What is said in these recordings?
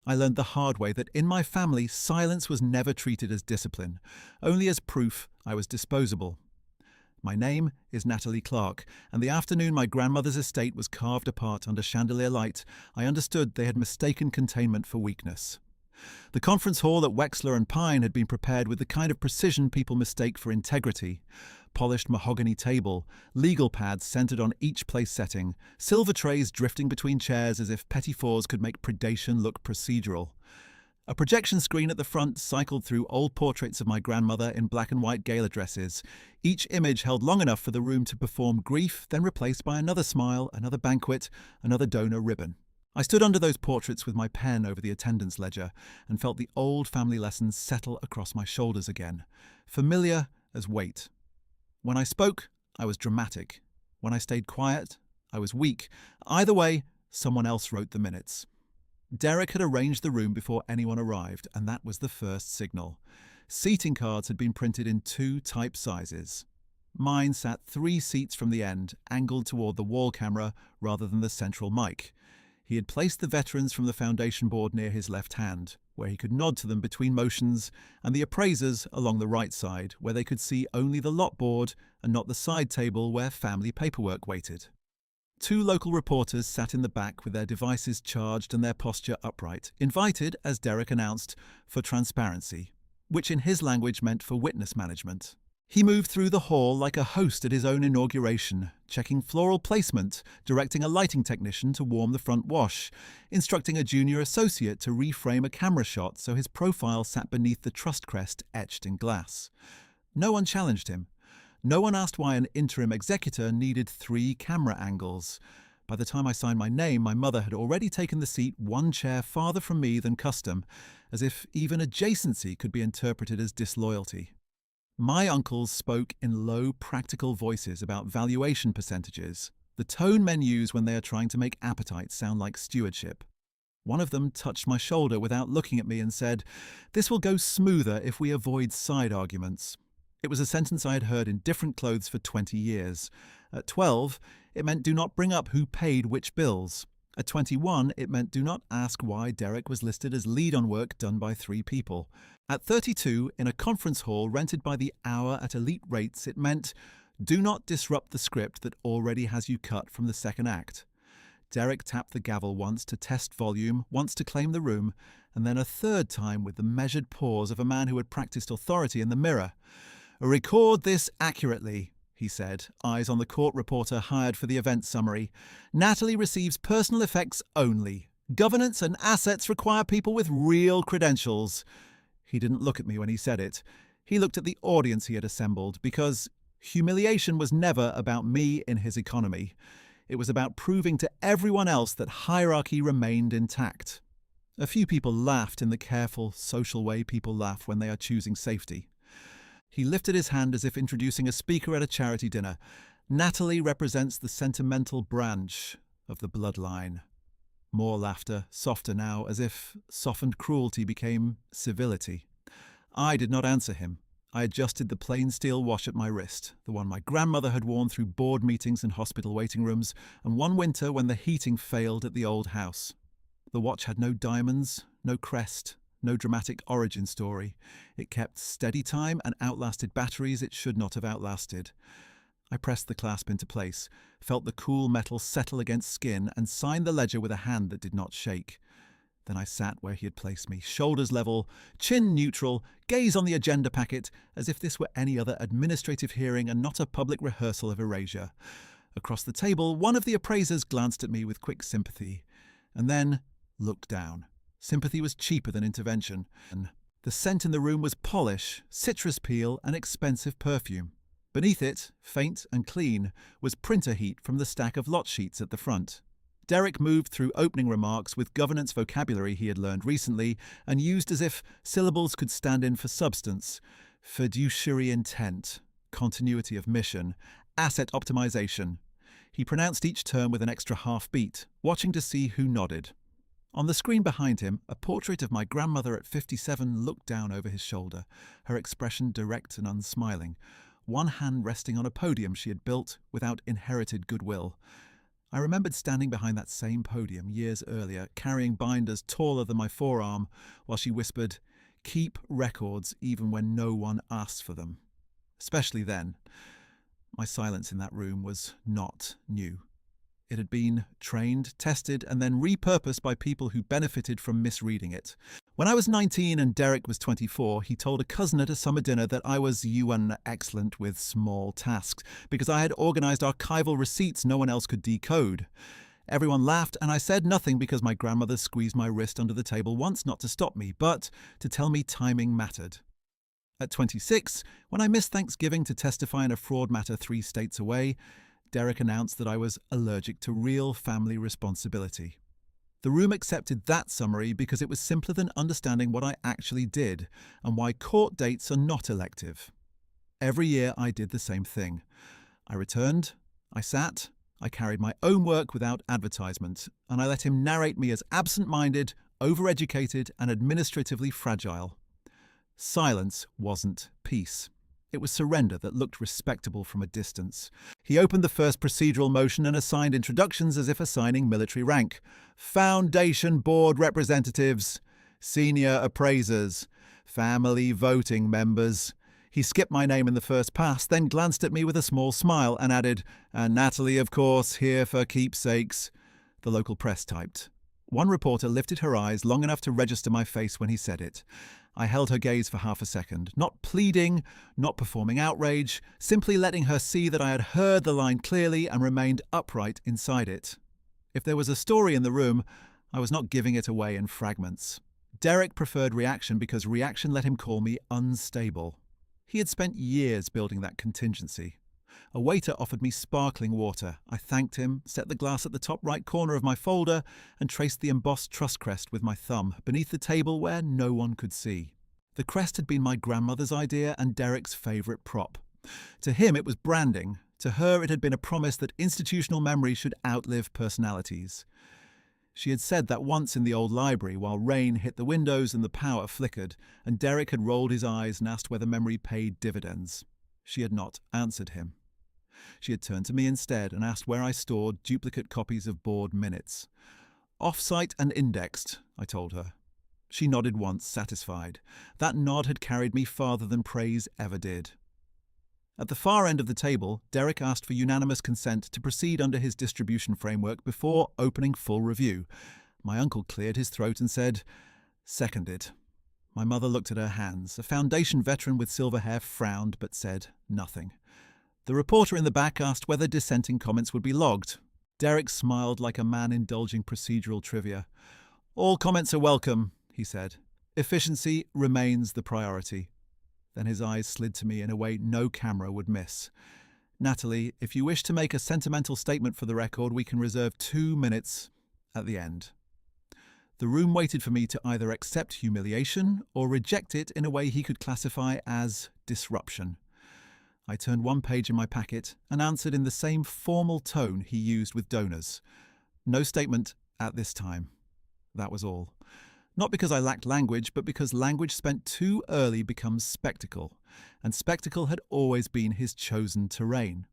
I learned the hard way that in my family, silence was never treated as discipline, only as proof I was disposable. My name is Natalie Clark, and the afternoon my grandmother's estate was carved apart under chandelier light, I understood they had mistaken containment for weakness. The conference hall at Wexler and Pine had been prepared with the kind of precision people mistake for integrity. Polished mahogany table, legal pads centered on each place setting, silver trays drifting between chairs as if petits fours could make predation look procedural. A projection screen at the front cycled through old portraits of my grandmother in black and white gala dresses, each image held long enough for the room to perform grief, then replaced by another smile, another banquet, another donor ribbon. I stood under those portraits with my pen over the attendance ledger and felt the old family lessons settle across my shoulders again, familiar as weight. When I spoke, I was dramatic. When I stayed quiet, I was weak. Either way, someone else wrote the minutes. Derek had arranged the room before anyone arrived, and that was the first signal. Seating cards had been printed in 2 type sizes. Mine sat 3 seats from the end, angled toward the wall camera rather than the central mic. He had placed the veterans from the foundation board near his left hand, where he could nod to them between motions, and the appraisers along the right side, where they could see only the lot board and not the side table where family paperwork waited. 2 local reporters sat in the back with their devices charged and their posture upright, invited, as Derek announced, for transparency, which in his language meant for witness management. He moved through the hall like a host at his own inauguration, checking floral placement, directing a lighting technician to warm the front wash, instructing a junior associate to reframe a camera shot so his profile sat beneath the trust crest etched in glass. No one challenged him. No one asked why an interim executor needed 3 camera angles. By the time I signed my name, my mother had already taken the seat 1 chair farther from me than custom, as if even adjacency could be interpreted as disloyalty. My uncles spoke in low, practical voices about valuation percentages, the tone men use when they are trying to make appetite sound like stewardship. One of them touched my shoulder without looking at me and said, "This will go smoother if we avoid side arguments." It was a sentence I had heard in different clothes for 20 years. At 12, it meant do not bring up who paid which bills. At 21, it meant do not ask why Derek was listed as lead on work done by 3 people. At 32, in a conference hall rented by the hour at elite rates, it meant do not disrupt the script that already has you cut from the second act. Derek tapped the gavel once to test volume, once to claim the room, and then a third time with the measured pause of a man who had practiced authority in the mirror. "Record this accurately," he said, eyes on the court reporter hired for the event summary. "Natalie receives personal effects only. Governance and assets require people with real credentials." He didn't look at me when he said it. He looked at the audience he had assembled, because humiliation was never about me in his economy. It was about proving to everyone else that hierarchy remained intact. A few people laughed in the careful, social way people laugh when they are choosing safety. He lifted his hand as if introducing a speaker at a charity dinner. "Natalie represents the sentimental branch of the bloodline." More laughter, softer now, as if softened cruelty became civility. I did not answer him. I adjusted the plain steel watch at my wrist, the one my grandmother had worn through board meetings and hospital waiting rooms, and one winter when the heating failed at the old house. The watch had no diamonds, no crest, no dramatic origin story. It kept steady time and outlasted batteries it should not have outlasted. I pressed the clasp into place, felt the cool metal settle against skin, and signed the ledger with a hand that did not shake. Then I sat where he had placed me, shoulders level, chin neutral, gaze on the agenda packet, as if this were any other administrative hearing and not a public rehearsal of erasure. Across the table, one of the appraisers glanced at me with quick sympathy, and then looked down. Sympathy was cheaper than intervention. The scent in the room was polish, citrus peel, and expensive perfume. Beneath it, faint and clean, was printer heat from the stack of lot sheets at the front. Derek moved through opening remarks with governance vocabulary he had learned recently and used as if syllables could stand in for substance. Fiduciary intent, continuity of mission, asset optimization. He pronounced each term with an extra half beat, watching to see who nodded. On the screen behind him, a portrait of my grandmother at 57 looked down over his shoulder, her expression direct and unsmiling, one hand resting on a podium she had built without inherited goodwill. I remembered standing behind that same podium years earlier, carrying binders taller than my forearm, while she whispered, "Keep records even when no one asks for them." Especially then. My silence in that room was not new. It had been trained, tested, and then repurposed by people who benefited from misreading it. When I was 19 and Derek was 24, he told a cousin at a summer dinner that I was excellent with small tasks because I had organised archival receipts no one else could decode. Everyone laughed, and I said nothing because my grandmother squeezed my wrist under the table once not to stop me, but to tell me timing mattered. At 26, when I missed Thanksgiving to testify in a fraud matter 3 states away, Derek announced that I was allergic to real family responsibility. The room accepted that summary because it was simpler than understanding what I actually did and why court dates are not elective. Every year I did the same thing. I returned, I sat, I carried my own work without advertisement, and I let him narrate me as absent-minded, overeducated, and administratively fragile. Silence wasn't peace. It was surrender that looked respectable from a distance. He opened the first procedural motion and assigned introductions as if assigning military rank. Foundation Board Representatives, Senior Appraisers, Family Voting Members. He skipped my name in the first pass, then glanced at me with a small smile and added, "And Natalie, of course, here for keepsakes," the local press typed. One reporter lifted her eyes long enough to register my face when he said it. I held her gaze for half a second, not pleading, not performing outrage, simply letting her see that I had heard the line clearly and remained upright inside it. If there was a story in the room, I was not giving it away in fragments. Derek preferred reaction because reaction let him call me unstable. He had spent years building that contingency. A waiter offered me sparkling water. I thanked him, set the glass at the top right corner of my folder, and traced the embossed trust crest with my thumb, beneath the table where no one could see. The crest had been my grandmother's idea and Derek's favourite prop. To him it was branding. To her it had been a promise that institutional memory should outlive personalities. She had said that once in the old library while rain hit the windows and the power flickered, and Derek had rolled his eyes and asked whether memory paid dividends. She had not answered him. She had turned to me instead and asked where I stored duplicate copies of board minutes. "Off-site and indexed," I told her. She nodded once, satisfied. That nod had carried me farther than praise ever did. At the far end of the table, Derek asked for unanimous consent to proceed under his distribution framework before opening full review. My uncle cleared his throat and said, "Seconded." My mother looked at her hands. A Foundation veteran with silver hair frowned but said nothing. The reporter in the back asked whether dissenting comments would be logged. Derek smiled like a man indulging procedural trivia. "All comments are welcome," he said. "Efficiency remains the priority." Then his eyes slid to me in a way no camera would miss. "Natalie, if you wish to make a sentimental statement for the record, we can reserve 2 minutes at the end." The room waited for me to either accept humiliation or reject it in a way he could classify as disruption. I turned one page in my packet and answered in the same formal tone he used with donors. "No statement at this time." That was all. Not because I lacked language, but because language spent too early becomes spectacle, and spectacle had always been his chosen terrain.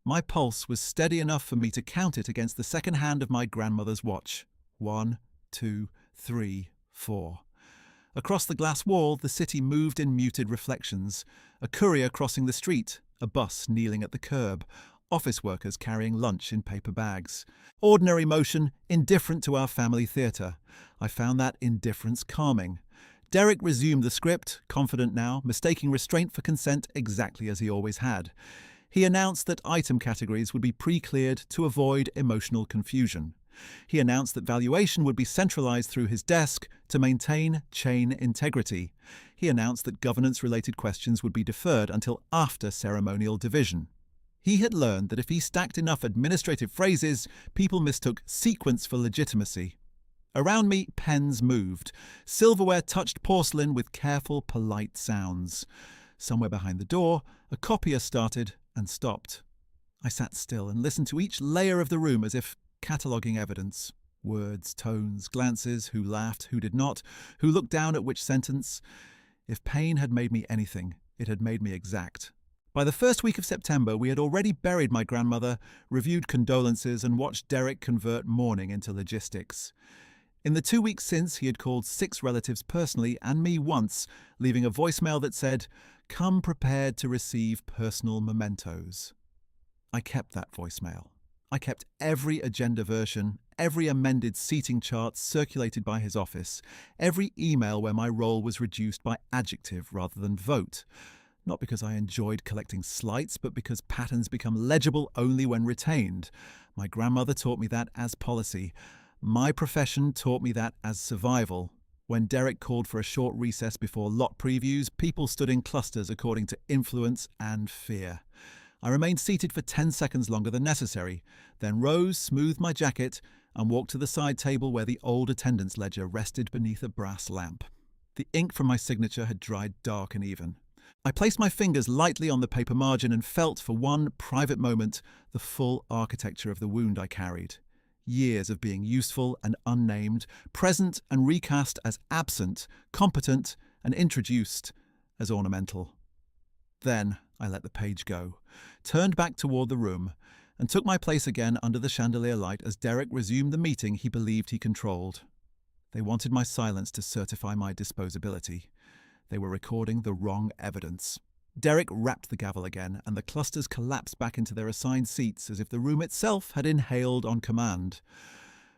My pulse was steady enough for me to count it against the second hand of my grandmother's watch. 1, 2, 3, 4. Across the glass wall, the city moved in muted reflections. A courier crossing the street, a bus kneeling at the curb, office workers carrying lunch in paper bags. Ordinary motion, indifferent to our family theatre. I found that indifference calming. Derek resumed the script, confident now, mistaking restraint for consent exactly as he always had. He announced that item categories would be pre-cleared to avoid emotional confusion. He announced that valuation would be centralized through his desk to maintain chain integrity. He announced that governance-related questions would be deferred until after ceremonial division. He had learned that if he stacked enough administrative phrases, people mistook sequence for legitimacy. Around me, pens moved. Silverware touched porcelain with careful, polite sounds. Somewhere behind the door, a copier started and stopped. I sat still and listened to each layer of the room as if cataloguing evidence. Words, tones, glances, who laughed, who did not, who looked down at which sentence. If pain had made me anything, it had made me exact. By the first week of September, we had already buried my grandmother, reviewed condolences, and watched Derek convert mourning into logistics. In the 2 weeks since, he had called 6 relatives personally and me once, leaving a voicemail that said, "Come prepared to receive personal mementos." I kept that voicemail. I kept every agenda version, every amended seating chart circulated by his office, every email where my role was reduced by adjective rather than vote. Not because I enjoyed collecting slights, but because patterns become legible only when retained. My grandmother taught me that as policy. My profession taught me that as survival. When Derek called for a short recess before lot previews, people stood in clusters according to influence and fear. I remained seated for 10 seconds longer than necessary, then rose, smoothed my jacket, and walked to the side table where the old attendance ledger rested beneath a brass lamp. The ink from my signature had dried dark and even. I placed my fingers lightly on the paper margin and felt, for one private moment, the full architecture of the wound I carried. Years of being useful and unnamed, present and recast as absent, competent and introduced as ornamental. Then I let the page go, turned back toward the room, and took my place again under the chandelier light as Derek resumed the meeting he believed he controlled. They wanted my silence to certify my disposability. They were recording the wrong evidence. Derek rapped the gavel again, and the clusters collapsed back into their assigned seats as if the room itself had inhaled on command.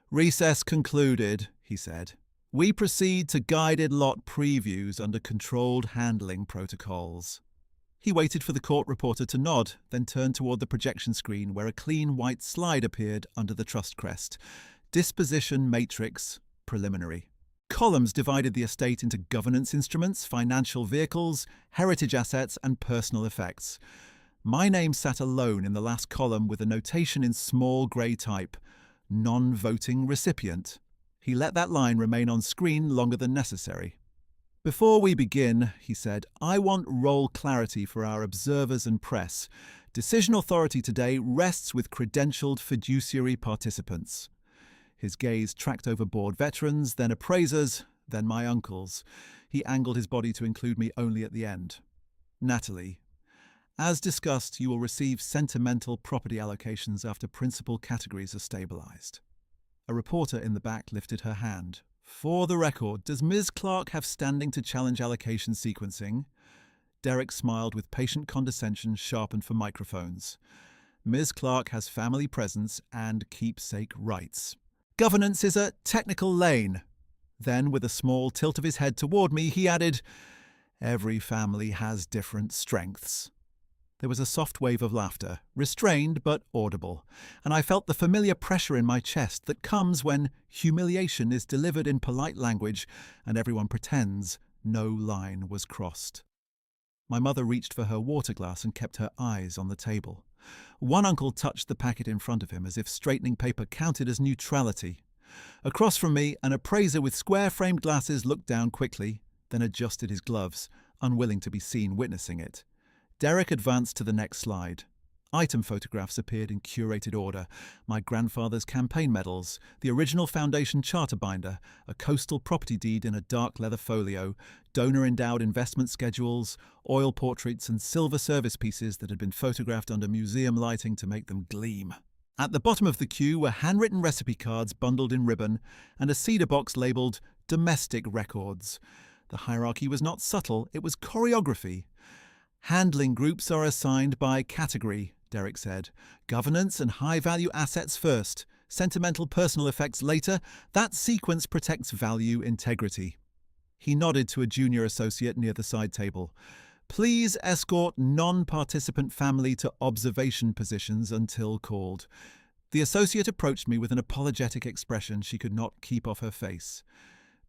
"Recess concluded," he said. "We proceed to guided lot previews under controlled handling protocols." He waited for the court reporter to nod, then turned toward the projection screen where a clean white slide appeared under the trust crest. Disposition Matrix Preliminary. Columns divided the estate into governance instruments, financial vehicles, heritage assets, and personal effects. My name sat alone in the last column with a notation in small grey type, "Non-voting recipient." He let that line remain on screen longer than necessary. "Before we begin," he said, "I want role clarity for our observers and press. Decision authority today rests with credentialed fiduciary participants." His gaze tracked over board veterans, then appraisers, then my uncles. He angled his body to include me only at the end. "Natalie, as discussed, you will receive sentimental property allocations after principal categories are stabilised." A reporter in the back lifted her hand. "For the record, does Ms. Clark have standing to challenge allocation sequencing?" Derek smiled with patient condescension sharpened for microphones. "Ms. Clark has family presence and keepsake rights. Governance is a technical lane." Then, with a small tilt of his head toward me, he added, "Every family has different strengths." There was a soft wave of laughter, restrained but audible, and I felt the familiar pressure in my chest that comes when humiliation is delivered in polite language and everyone pretends no line was crossed. My mother reached for her water glass and kept her eyes on the table. One uncle touched the packet in front of him as if straightening paper counted as neutrality. Across from me, an appraiser with square-framed glasses looked down quickly, then adjusted his gloves, unwilling to be seen witnessing it. Derek advanced to the next slide. Item photographs appeared in curated order. My grandfather's campaign medals, the original foundation charter binder, a coastal property deed in a dark leather folio, donor-endowed investment schedules, oil portraits and silver service pieces that had been photographed under museum lighting to make them gleam. At the bottom of the queue were handwritten recipe cards bundled in ribbon and a cedar box labelled "Domestic Records." The hierarchy was not subtle, it was choreography. "Handling groups are assigned by category," Derek said. "Governance and high-value assets first. Sentimental personal effects later. That sequence protects value integrity." He nodded to a junior associate near the side table. "Please escort non-participant family to observation positions until called." The associate approached me with an apologetic expression she could not keep off her face.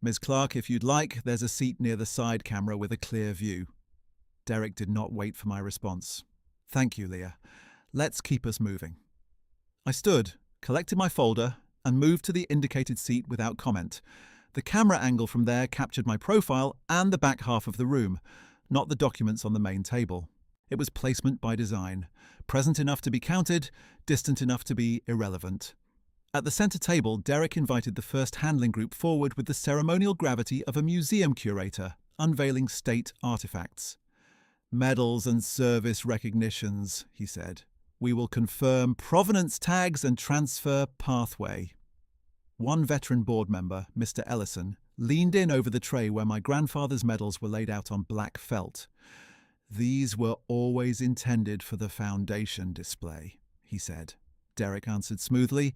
"Ms. Clark, if you'd like, there's a seat near the side camera with a clear view." Derek did not wait for my response. "Thank you, Leah. Let's keep us moving." I stood, collected my folder, and moved to the indicated seat without comment. The camera angle from there captured my profile and the back half of the room, not the documents on the main table. It was placement by design, present enough to be counted, distant enough to be irrelevant. At the centre table, Derek invited the first handling group forward with the ceremonial gravity of a museum curator, unveiling state artefacts. Medals and service recognitions, he said. We will confirm provenance tags and transfer pathway. One veteran board member, Mr. Ellison, leaned in over the tray where my grandfather's medals were laid out on black felt. These were always intended for the foundation display, he said. Derek answered smoothly.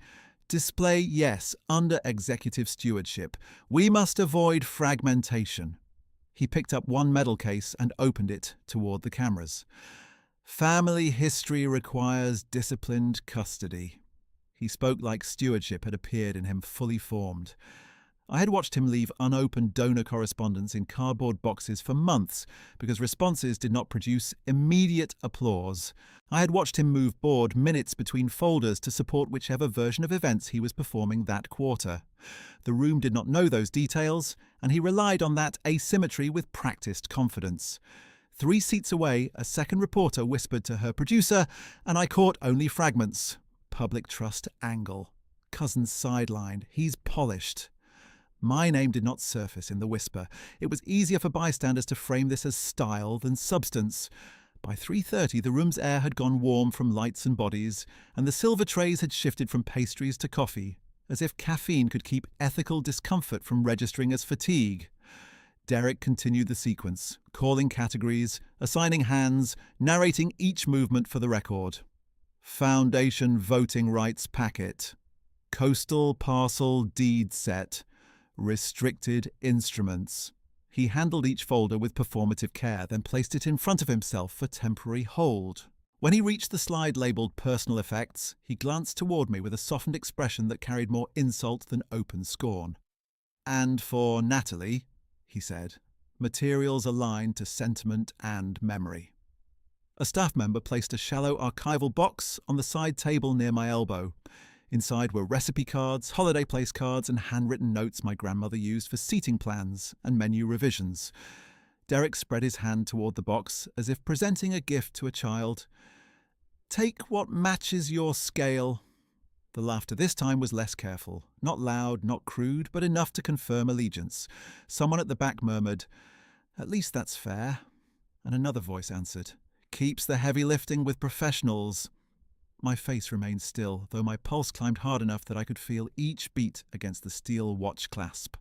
Display, yes, under executive stewardship. We must avoid fragmentation. He picked up one medal case and opened it toward the cameras. Family history requires disciplined custody. He spoke like stewardship had appeared in him fully formed. I had watched him leave unopened donor correspondence in cardboard boxes for months because responses did not produce immediate applause. I had watched him move board minutes between folders to support whichever version of events he was performing that quarter. The room did not know those details, and he relied on that asymmetry with practiced confidence. 3 seats away, a second reporter whispered to her producer, and I caught only fragments. Public trust angle. Cousin's sidelined. He's polished. My name did not surface in the whisper. It was easier for bystanders to frame this as style than substance. By 3:30, the room's air had gone warm from lights and bodies, and the silver trays had shifted from pastries to coffee, as if caffeine could keep ethical discomfort from registering as fatigue. Derek continued the sequence, calling categories, assigning hands, narrating each movement for the record. Foundation voting rights packet. Coastal parcel deed set. Restricted instruments. He handled each folder with performative care, then placed it in front of himself for temporary hold. When he reached the slide labelled Personal Effects, he glanced toward me with a softened expression that carried more insult than open scorn. And for Natalie, he said, materials aligned to sentiment and memory. A staff member placed a shallow archival box on the side table near my elbow. Inside were recipe cards, holiday place cards, and handwritten notes my grandmother used for seating plans and menu revisions. Derek spread his hand toward the box as if presenting a gift to a child. Take what matches your scale. The laughter this time was less careful. Not loud, not crude, but enough to confirm allegiance. Someone at the back murmured, "At least that's fair." And another voice answered, "Keeps the heavy lifting with professionals." My face remained still, though my pulse climbed hard enough that I could feel each beat against the steel watch clasp.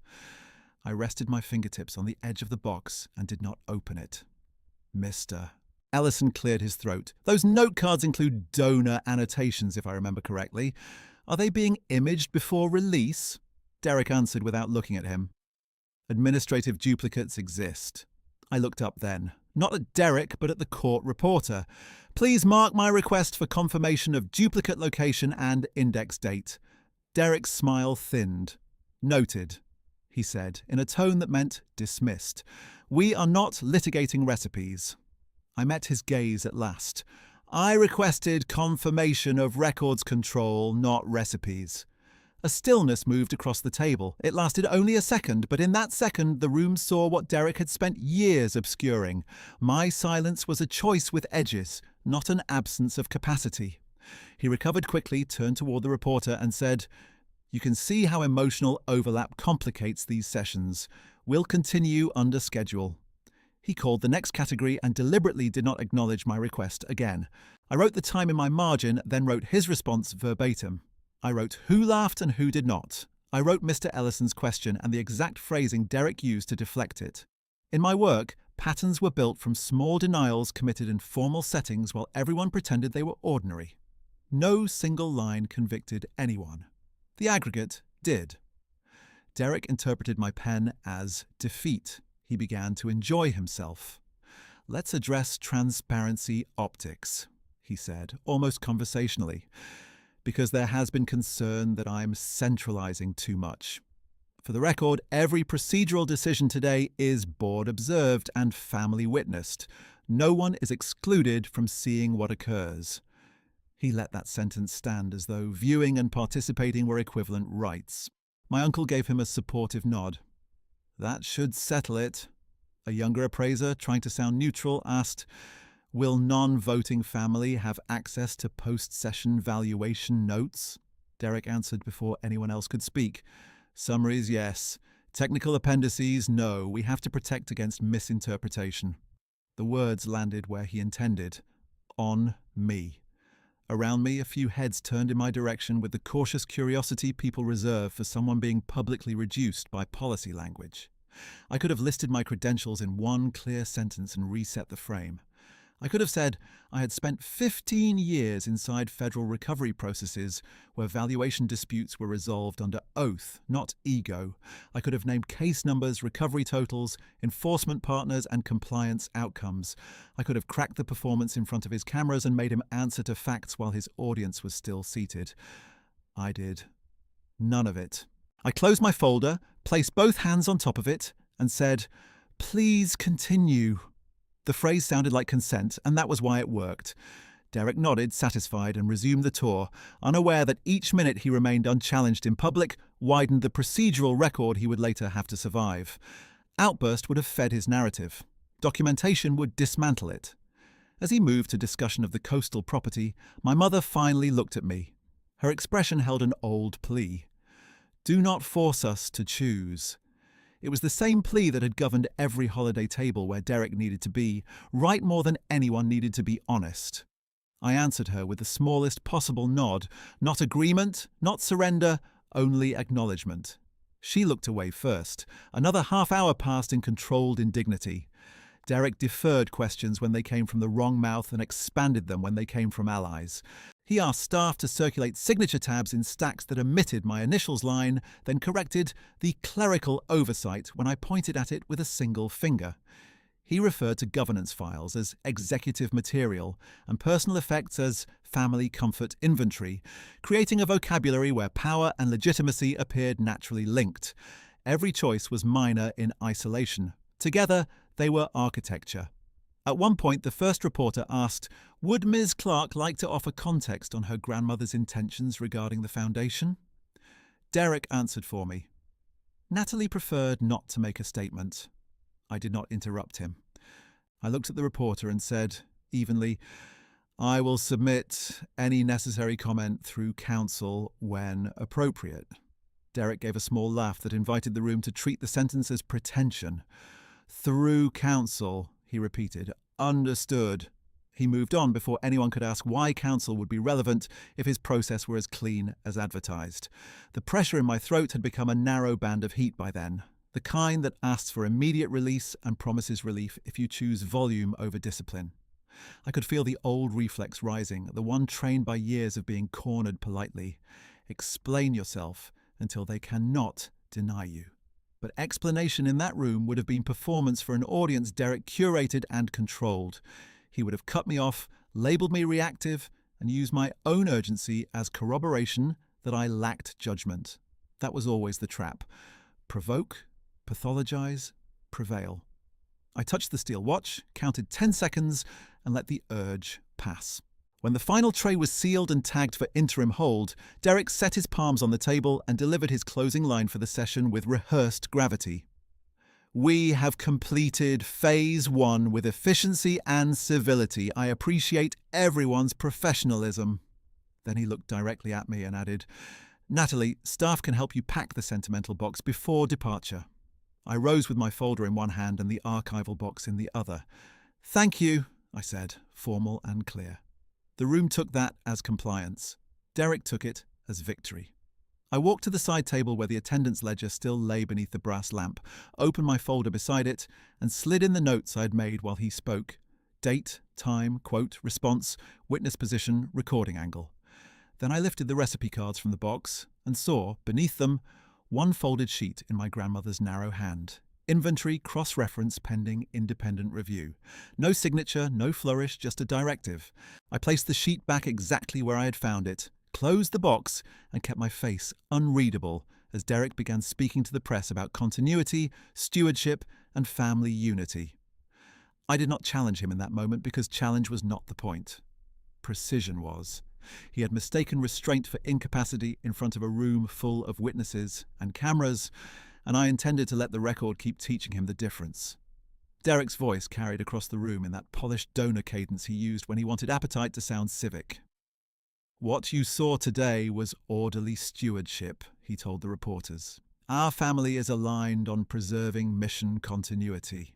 I rested my fingertips on the edge of the box and did not open it. Mr. Ellison cleared his throat. Those note cards include donor annotations, if I remember correctly. Are they being imaged before release? Derek answered without looking at him. Administrative duplicates exist. I looked up then, not at Derek, but at the court reporter. Please mark my request for confirmation of duplicate location and index date. Derek's smile thinned. Noted, he said, in a tone that meant dismissed. We are not litigating recipes. I met his gaze at last. I requested confirmation of records control, not recipes. A stillness moved across the table. It lasted only a second, but in that second the room saw what Derek had spent years obscuring. My silence was a choice with edges, not an absence of capacity. He recovered quickly, turned toward the reporter and said, "You can see how emotional overlap complicates these sessions. We'll continue under schedule." He called the next category and deliberately did not acknowledge my request again. I wrote the time in my margin, then wrote his response verbatim. I wrote who laughed and who did not. I wrote Mr. Ellison's question and the exact phrasing Derek used to deflect it. In my work, patterns were built from small denials committed in formal settings while everyone pretended they were ordinary. No single line convicted anyone. The aggregate did. Derek interpreted my pen as defeat. He began to enjoy himself. "Let's address transparency optics," he said, almost conversationally, "because there has been concern that I'm centralizing too much. For the record, every procedural decision today is board observed and family witnessed. No one is excluded from seeing what occurs." He let that sentence stand as though viewing and participating were equivalent rights. My uncle gave him a supportive nod. "That should settle it." A younger appraiser, trying to sound neutral, asked, "Will non-voting family have access to post-session valuation notes?" Derek answered before anyone else could speak. "Summaries, yes. Technical appendices, no. We have to protect against misinterpretation." The words landed where he intended. On me. Around me, a few heads turned in my direction with the cautious curiosity people reserve for someone being publicly reduced by policy language. I could have listed my credentials in one clear sentence and reset the frame. I could have said I had spent 15 years inside federal recovery processes where valuation disputes were resolved under oath, not ego. I could have named case numbers, recovery totals, enforcement partners, and compliance outcomes. I could have cracked the performance in front of his cameras and made him answer to facts while his audience was still seated. I did none of it. I closed my folder, placed both hands on top of it, and said, "Please continue." The phrase sounded like consent, and that was why it worked. Derek nodded, satisfied, and resumed the tour, unaware that each minute he remained unchallenged in public widened the procedural record he would later have to survive. Outburst would have fed his narrative. Documentation would dismantle it. As he moved to discussion of the coastal property, my mother finally looked at me. Her expression held an old plea. Do not force us to choose. It was the same plea that had governed every holiday table where Derek needed to be, right more than anyone needed to be honest. I answered her with the smallest possible nod, not agreement, not surrender, only acknowledgement. She looked away first. Another half hour passed in controlled indignity. Derek deferred questions when they came from the wrong mouth and expanded them when they came from allies. He asked staff to circulate signature tabs in stacks that omitted my initials line, then corrected the clerical oversight when I pointed at it with a single finger. He referred to governance files as executive material and personal effects as family comfort inventory, creating a vocabulary where power and legitimacy appeared naturally linked. Every choice was minor in isolation. Together, they were architecture. At one point, the first reporter asked, would Ms. Clark like to offer context on her grandmother's intentions regarding the foundation? Derek answered for me. Natalie preferred not to make a statement. I did not interrupt him. I looked at the reporter and said, evenly, I will submit any necessary comment through counsel when appropriate. Derek gave a small laugh that invited the room to treat the sentence as pretension. Through counsel, he repeated. Understood. He moved on before anyone could ask why counsel would be relevant if his process were as clean as advertised. The pressure in my throat had become a narrow band of heat by then, the kind that asks for immediate release and promises relief if you choose volume over discipline. I could feel the old reflex rising, the one trained by years of being cornered politely. Explain yourself until they cannot deny you. But explanation in that room would have been performance for an audience Derek curated and controlled. He would have cut me off, labelled me reactive, and used my own urgency as corroboration that I lacked judgment. That was always the trap. Provoke, pathologize, prevail. I touched the steel watch, counted 10 seconds, and let the urge pass. When the final tray was sealed and tagged for interim hold, Derek set his palms on the table and delivered his closing line for the session with rehearsed gravity. We have completed Phase 1 with efficiency and civility. I appreciate everyone's professionalism. Then he looked directly at me and added, Natalie, staff can help you pack the sentimental box before departure. I rose with my folder in one hand and the archival box in the other. Thank you, I said, formal and clear. The room took that as compliance. Derek took it as victory. I walked to the side table where the attendance ledger still lay beneath the brass lamp, opened my folder beside it, and slid in the notes I had made while he spoke. Date, time, quote, response, witness position, recording angle. Then I lifted the recipe cards from the box and saw, beneath them, one folded sheet in my grandmother's narrow hand. Inventory cross-reference pending independent review. No signature, no flourish, just a directive. I placed the sheet back exactly where I had found it, closed the box, and kept my face unreadable as Derek began speaking to the press about continuity, stewardship, and family unity. I did not challenge him in that moment because challenge was not the point. Precision was. He had mistaken restraint for incapacity in front of a room full of witnesses and cameras, and I intended to let the record keep teaching him the difference. Derek's voice carried across the room in that polished donor cadence he used when he wanted appetite to sound civic. What you saw today was orderly stewardship, he told the reporters. Our family is aligned on preserving mission continuity.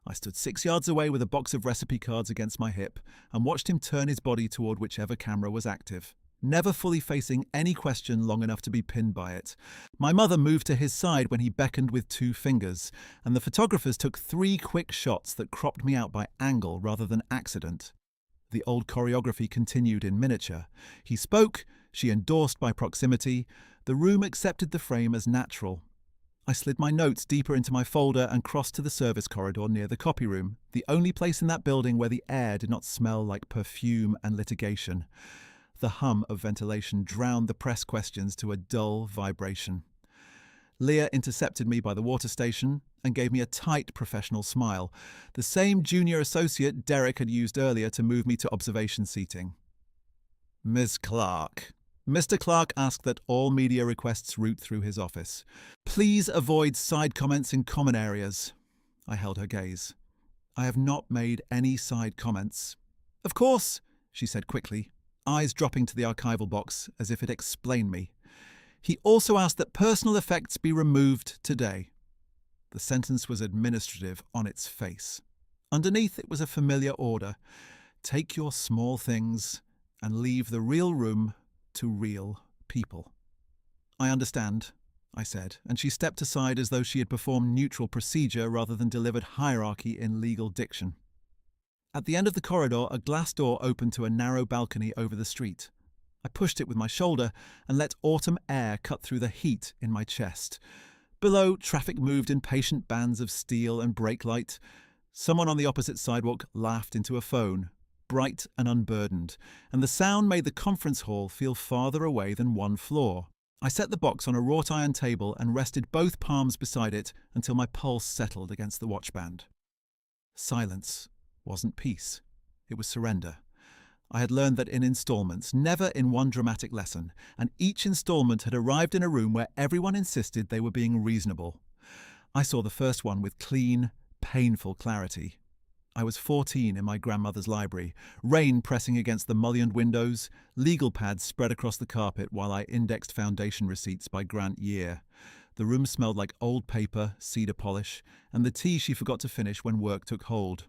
I stood 6 yards away with a box of recipe cards against my hip and watched him turn his body toward whichever camera was active, never fully facing any question long enough to be pinned by it. My mother moved to his side when he beckoned with 2 fingers, and the photographers took 3 quick shots that cropped me out by angle rather than accident. The old choreography continued in miniature. He spoke, she endorsed by proximity. The room accepted the frame as natural. I slid my notes deeper into my folder and crossed to the service corridor near the copy room, the only place in that building where the air did not smell like perfume and litigation. The hum of ventilation drowned the press questions to a dull vibration. Leah intercepted me by the water station and gave me a tight professional smile, the same junior associate Derek had used earlier to move me to observation seating. "Miss Clark." Mr. Clark asked that all media requests route through his office. "Please avoid side comments in common areas." I held her gaze. "I have not made any side comments." "Of course," she said quickly, eyes dropping to the archival box as if it explained me. "He also asked that personal effects be removed today." The sentence was administrative on its face. Underneath it was a familiar order. Take your small things and leave the real room to real people. "I understand," I said, and she stepped aside as though she had performed neutral procedure rather than delivered hierarchy in legal diction. At the end of the corridor, a glass door opened to a narrow balcony over the street. I pushed it with my shoulder and let autumn air cut through the heat in my chest. Below, traffic moved in patient bands of steel and brake light. Someone on the opposite sidewalk laughed into a phone, bright and unburdened, and the sound made the conference hall feel farther away than 1 floor. I set the box on a wrought iron table and rested both palms beside it until my pulse settled against the watchband. Silence wasn't peace. It was surrender. I had learned that in installments, never in one dramatic lesson, and each installment had arrived in a room where everyone insisted they were being reasonable. I saw the first one with clean, painful clarity. I was 14 in my grandmother's library, rain pressing against the mullioned windows, legal pads spread across the carpet while I indexed foundation receipts by grant year. The room smelled like old paper, cedar polish, and the tea she forgot to finish when work took hold.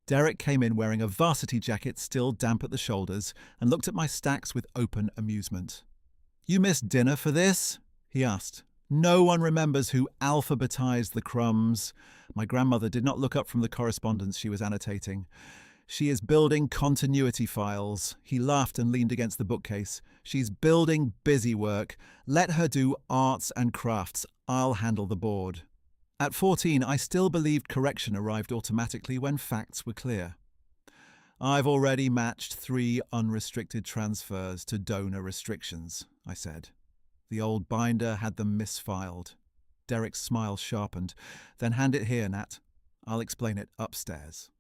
Derek came in wearing a varsity jacket still damp at the shoulders and looked at my stacks with open amusement. "You missed dinner for this?" he asked. "No one remembers who alphabetized the crumbs." My grandmother did not look up from the correspondence she was annotating. "She is building continuity files." He laughed and leaned against the bookcase. "She's building busy work. Let her do arts and crafts. I'll handle the board." At 14, I still believed correction arrived automatically when facts were clear. "I've already matched 3 unrestricted transfers to donor restrictions," I said. The old binder had them misfiled. Derek's smile sharpened. "Then hand it here, Nat. I'll explain it upstairs."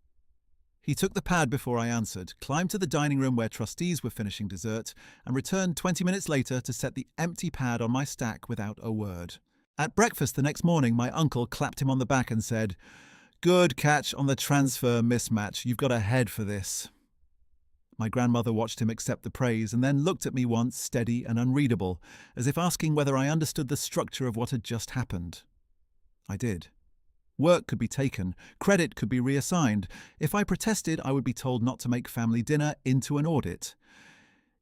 He took the pad before I answered, climbed to the dining room where trustees were finishing dessert, and returned 20 minutes later to set the empty pad on my stack without a word. At breakfast the next morning, my uncle clapped him on the back and said, "Good catch on the transfer mismatch. You've got a head for this." My grandmother watched him accept the praise and then looked at me once, steady and unreadable, as if asking whether I understood the structure of what had just happened. I did. Work could be taken, credit could be reassigned. If I protested, I would be told not to make family dinner into an audit.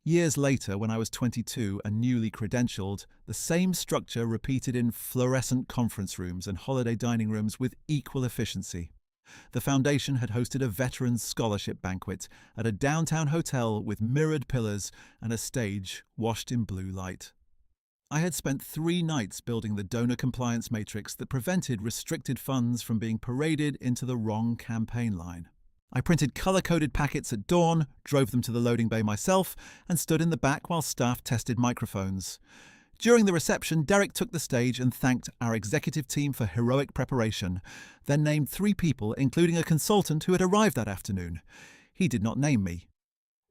Years later, when I was 22 and newly credentialed, the same structure repeated in fluorescent conference rooms and holiday dining rooms with equal efficiency. The foundation had hosted a veterans scholarship banquet at a downtown hotel with mirrored pillars and a stage washed in blue light. I had spent 3 nights building the donor compliance matrix that prevented restricted funds from being paraded into the wrong campaign line. I printed colour-coded packets at dawn, drove them to the loading bay myself, and stood in the back while staff tested microphones. During the reception, Derek took the stage and thanked our executive team for heroic preparation, then named 3 people, including a consultant who had arrived that afternoon. He did not name me.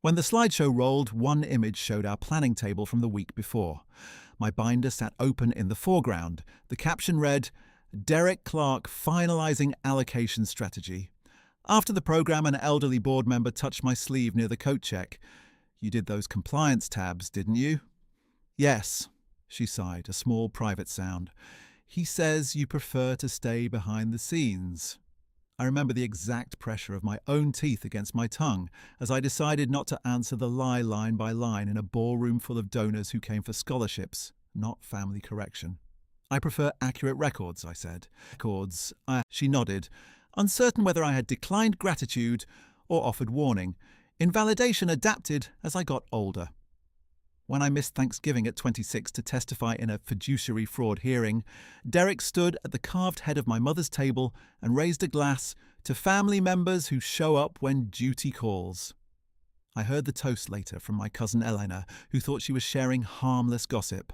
When the slideshow rolled, one image showed our planning table from the week before. My binder sat open in the foreground. The caption read, "Derek Clark finalising allocation strategy." After the programme, an elderly board member touched my sleeve near the coat check. "You did those compliance tabs, didn't you?" "Yes," she sighed, a small private sound. "He says you prefer to stay behind the scenes." I remember the exact pressure of my own teeth against my tongue as I decided not to answer the lie line by line in a ballroom full of donors who came for scholarships, not family correction. I prefer accurate records, I said. Records. She nodded, uncertain whether I had declined gratitude or offered warning. Invalidation adapted as I got older. When I missed Thanksgiving at 26 to testify in a fiduciary fraud hearing, Derek stood at the carved head of my mother's table and raised a glass to family members who show up when duty calls. I heard the toast later from my cousin Elena, who thought she was sharing harmless gossip.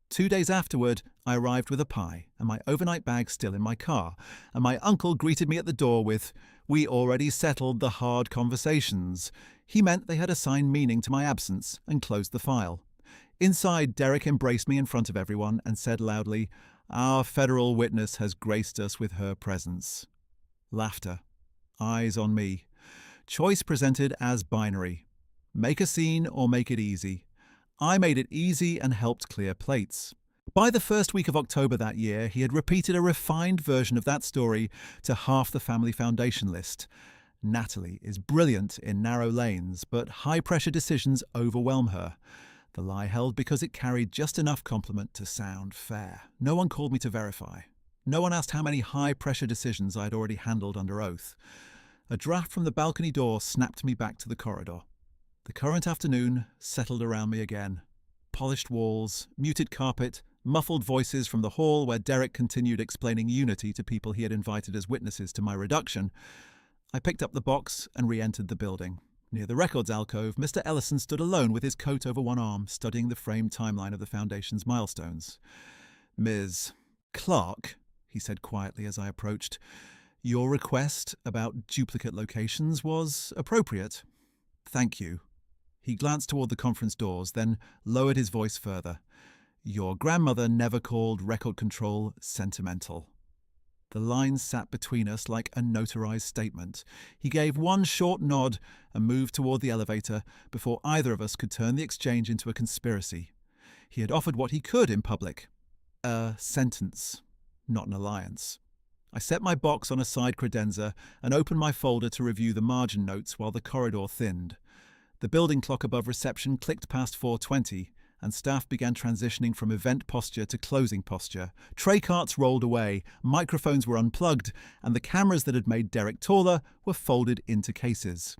2 days afterward, I arrived with a pie and my overnight bag still in my car, and my uncle greeted me at the door with, "We already settled the hard conversations." He meant they had assigned meaning to my absence and closed the file. Inside, Derek embraced me in front of everyone and said loudly, "Our federal witness has graced us with her presence." Laughter. Eyes on me. Choice presented as binary. Make a scene or make it easy. I made it easy and helped clear plates. By the first week of October that year, he had repeated a refined version of that story to half the family foundation list. Natalie is brilliant in narrow lanes, but high-pressure decisions overwhelm her. The lie held because it carried just enough compliment to sound fair. No one called me to verify. No one asked how many high-pressure decisions I had already handled under oath. A draft from the balcony door snapped me back to the corridor. The current afternoon settled around me again. Polished walls, muted carpet, muffled voices from the hall where Derek continued explaining unity to people he had invited as witnesses to my reduction. I picked up the box and re-entered the building. Near the records alcove, Mr. Ellison stood alone with his coat over one arm, studying the framed timeline of the Foundation's milestones. "Ms. Clark," he said quietly as I approached, "your request about duplicate locations was appropriate. Thank you." He glanced toward the conference doors, then lowered his voice further. "Your grandmother never called record control sentimental." The lines sat between us like a notarized statement. He gave one short nod and moved toward the elevator before either of us could turn the exchange into a conspiracy. He had offered what he could in public. A sentence, not an alliance. I set my box on a side credenza and opened my folder to review the margin notes while the corridor thinned. The building clock above reception clicked past 4:20, and staff began transitioning from event posture to closing posture. Tray carts rolled away, microphones were unplugged, and the cameras that had made Derek taller were folded into cases.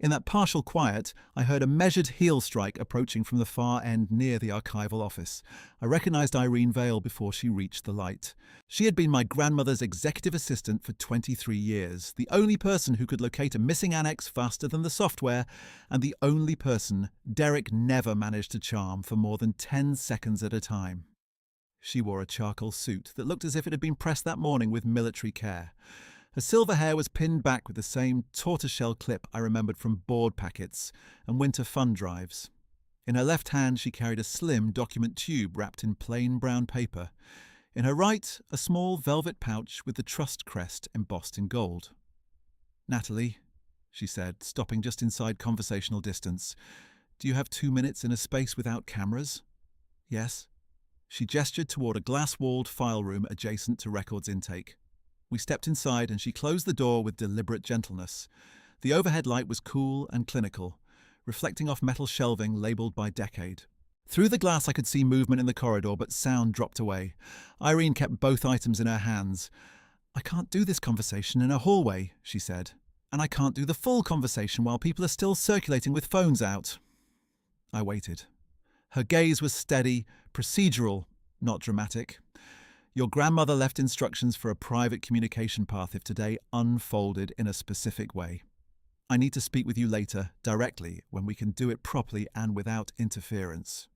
In that partial quiet, I heard a measured heel strike approaching from the far end near the archival office. I recognized Irene Vale before she reached the light. She had been my grandmother's executive assistant for 23 years, the only person who could locate a missing annex faster than the software, and the only person Derek never managed to charm for more than 10 seconds at a time. She wore a charcoal suit that looked as if it had been pressed that morning with military care. Her silver hair was pinned back with the same tortoiseshell clip I remembered from board packets and winter fund drives. In her left hand she carried a slim document tube wrapped in plain brown paper. In her right, a small velvet pouch with the trust crest embossed in gold. "Natalie," she said, stopping just inside conversational distance, "do you have 2 minutes in a space without cameras?" "Yes." She gestured toward a glass-walled file room adjacent to records intake. We stepped inside and she closed the door with deliberate gentleness. The overhead light was cool and clinical, reflecting off metal shelving labelled by decade. Through the glass I could see movement in the corridor, but sound dropped away. Irene kept both items in her hands. "I can't do this conversation in a hallway," she said. "And I can't do the full conversation while people are still circulating with phones out." I waited. Her gaze was steady, procedural, not dramatic. "Your grandmother left instructions for a private communication path if today unfolded in a specific way. I need to speak with you later, directly, when we can do it properly and without interference."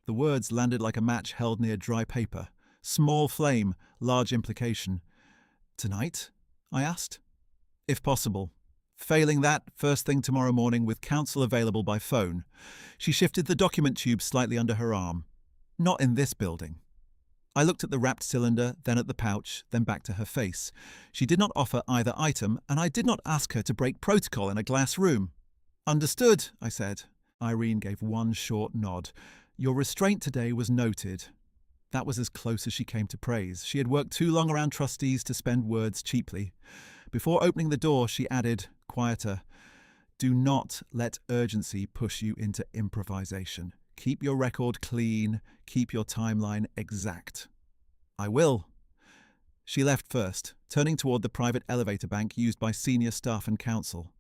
The words landed like a match held near dry paper. Small flame, large implication. "Tonight?" I asked. "If possible. Failing that, first thing tomorrow morning with counsel available by phone." She shifted the document tube slightly under her arm. "Not in this building." I looked at the wrapped cylinder, then at the pouch, then back to her face. She did not offer either item, and I did not ask her to break protocol in a glass room. "Understood," I said. Irene gave one short nod. "Your restraint today was noted." That was as close as she came to praise. She had worked too long around trustees to spend words cheaply. Before opening the door, she added, quieter, "Do not let urgency push you into improvisation. Keep your record clean, keep your timeline exact." "I will." She left first, turning toward the private elevator bank used by senior staff and counsel.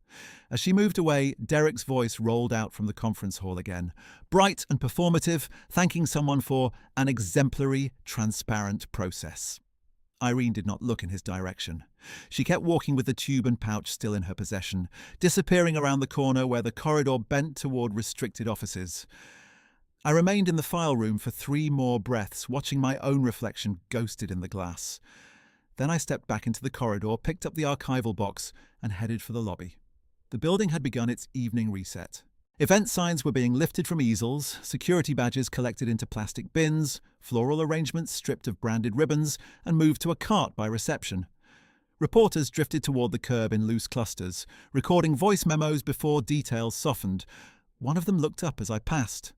As she moved away, Derek's voice rolled out from the conference hall again, bright and performative, thanking someone for an exemplary, transparent process. Irene did not look in his direction. She kept walking with the tube and pouch still in her possession, disappearing around the corner where the corridor bent toward restricted offices. I remained in the file room for 3 more breaths, watching my own reflection ghosted in the glass. Then I stepped back into the corridor, picked up the archival box, and headed for the lobby. The building had begun its evening reset. Event signs were being lifted from easels, security badges collected into plastic bins, floral arrangements stripped of branded ribbons and moved to a cart by reception. Reporters drifted toward the curb in loose clusters, recording voice memos before details softened. One of them looked up as I passed.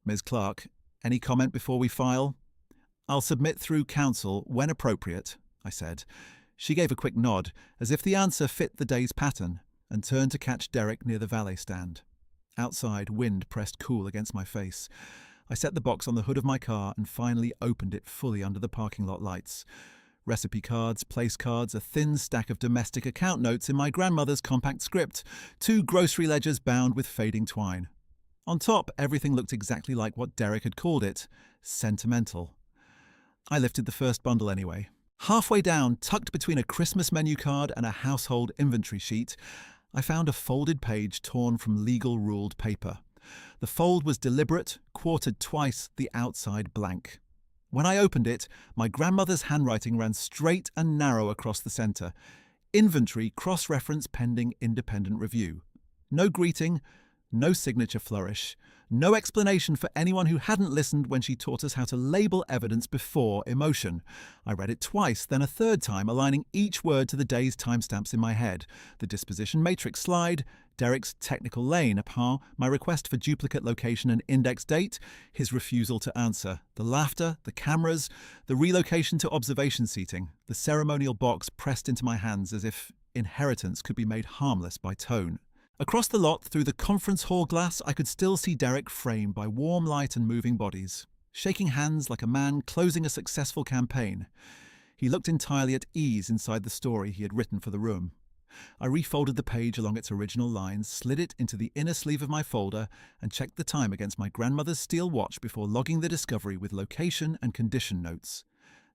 "Ms. Clark, any comment before we file?" "I'll submit through counsel when appropriate," I said. She gave a quick nod, as if the answer fit the day's pattern, and turned to catch Derek near the valet stand. Outside, wind pressed cool against my face. I set the box on the hood of my car and finally opened it fully under the parking lot lights. Recipe cards, place cards, a thin stack of domestic account notes in my grandmother's compact script, 2 grocery ledgers bound with fading twine. On top, everything looked exactly like what Derek had called it, sentimental. I lifted the first bundle anyway. Halfway down, tucked between a Christmas menu card and a household inventory sheet, I found a folded page torn from legal-ruled paper. The fold was deliberate, quartered twice, the outside blank. When I opened it, my grandmother's handwriting ran straight and narrow across the centre. Inventory cross-reference pending independent review. No greeting, no signature flourish, no explanation for anyone who hadn't listened when she taught us how to label evidence before emotion. I read it twice, then a third time, aligning each word to the day's timestamps in my head. The disposition matrix slide, Derek's technical lane upon my request for duplicate location and index date, his refusal to answer, the laughter, the cameras, the relocation to observation seating, the ceremonial box pressed into my hands as if inheritance could be made harmless by tone. Across the lot, through the conference hall glass, I could still see Derek framed by warm light and moving bodies, shaking hands like a man closing a successful campaign. He looked entirely at ease inside the story he had written for the room. I refolded the page along its original lines, slid it into the inner sleeve of my folder, and checked the time against my grandmother's steel watch before logging the discovery with location and condition notes.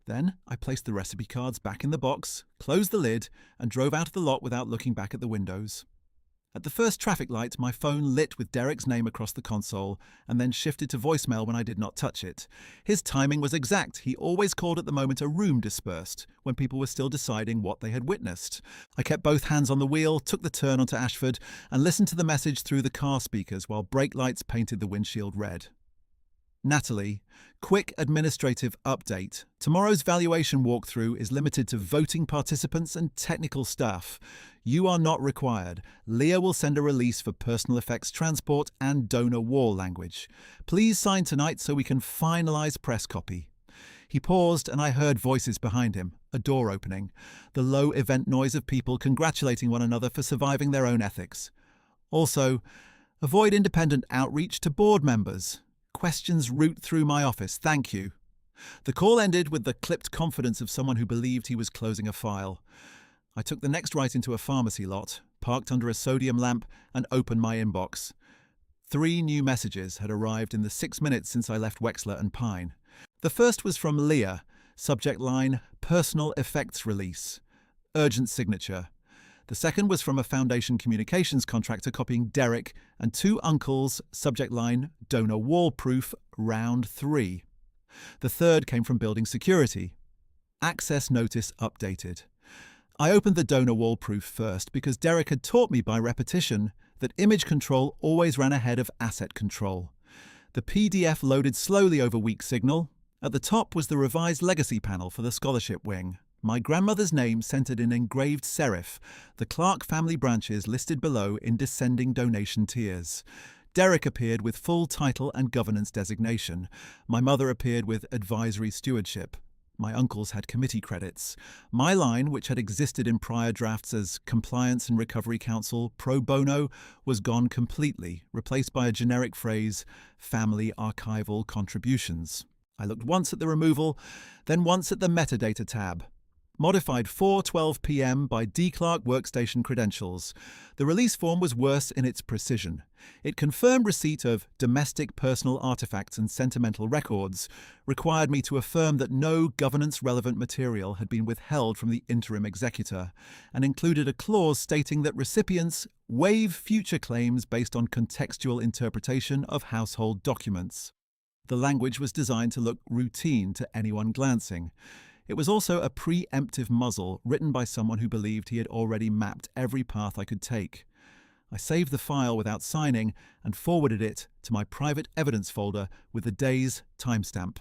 Then I placed the recipe cards back in the box, closed the lid, and drove out of the lot without looking back at the windows. At the first traffic light, my phone lit with Derek's name across the console, and then shifted to voicemail when I did not touch it. His timing was exact. He always called at the moment a room dispersed, when people were still deciding what they had witnessed. I kept both hands on the wheel, took the turn onto Ashford, and listened to the message through the car speakers while brake lights painted the windshield red. Natalie, quick administrative update. Tomorrow's valuation walkthrough is limited to voting participants and technical staff. You are not required. Leah will send a release for personal effects transport and donor wall language. Please sign tonight so we can finalize press copy. He paused and I heard voices behind him, a door opening, the low event noise of people congratulating one another for surviving their own ethics. Also, avoid independent outreach to board members. Questions route through my office, thank you. The call ended with the clipped confidence of someone who believed he was closing a file. I took the next right into a pharmacy lot, parked under a sodium lamp, and opened my inbox. 3 new messages had arrived in the 6 minutes since I left Wexler and Pine. The first was from Leah, subject line, personal effects release, urgent signature. The second was from a Foundation communications contractor copying Derek and 2 uncles, subject line, donor wall proof, round 3. The third came from building security. Access notice updated. I opened the donor wall proof first because Derek had taught me by repetition that image control always ran ahead of asset control. The PDF loaded slowly over weak signal. At the top was the revised legacy panel for the scholarship wing. My grandmother's name centered in engraved serif, the Clark family branches listed below in descending donation tiers. Derek appeared with full title and governance designation. My mother appeared with advisory stewardship. My uncle's had committee credits. My line, which had existed in prior drafts as Compliance and Recovery Council pro bono, was gone completely, replaced by a generic phrase, family archival contributions. I looked once at the removal, then once at the metadata tab. Modified 4:12 p.m. by D. Clark Workstation credentials. The release form was worse in its precision. It confirmed receipt of domestic personal artifacts and sentimental records, required me to affirm that no governance-relevant material had been withheld from the interim executor, and included a clause stating that recipients waive future claims based on contextual interpretation of household documents. The language was designed to look routine to anyone glancing. It was also a preemptive muzzle written by someone who believed he had already mapped every path I could take. I saved the file without signing and forwarded it to my private evidence folder with the day's timestamp.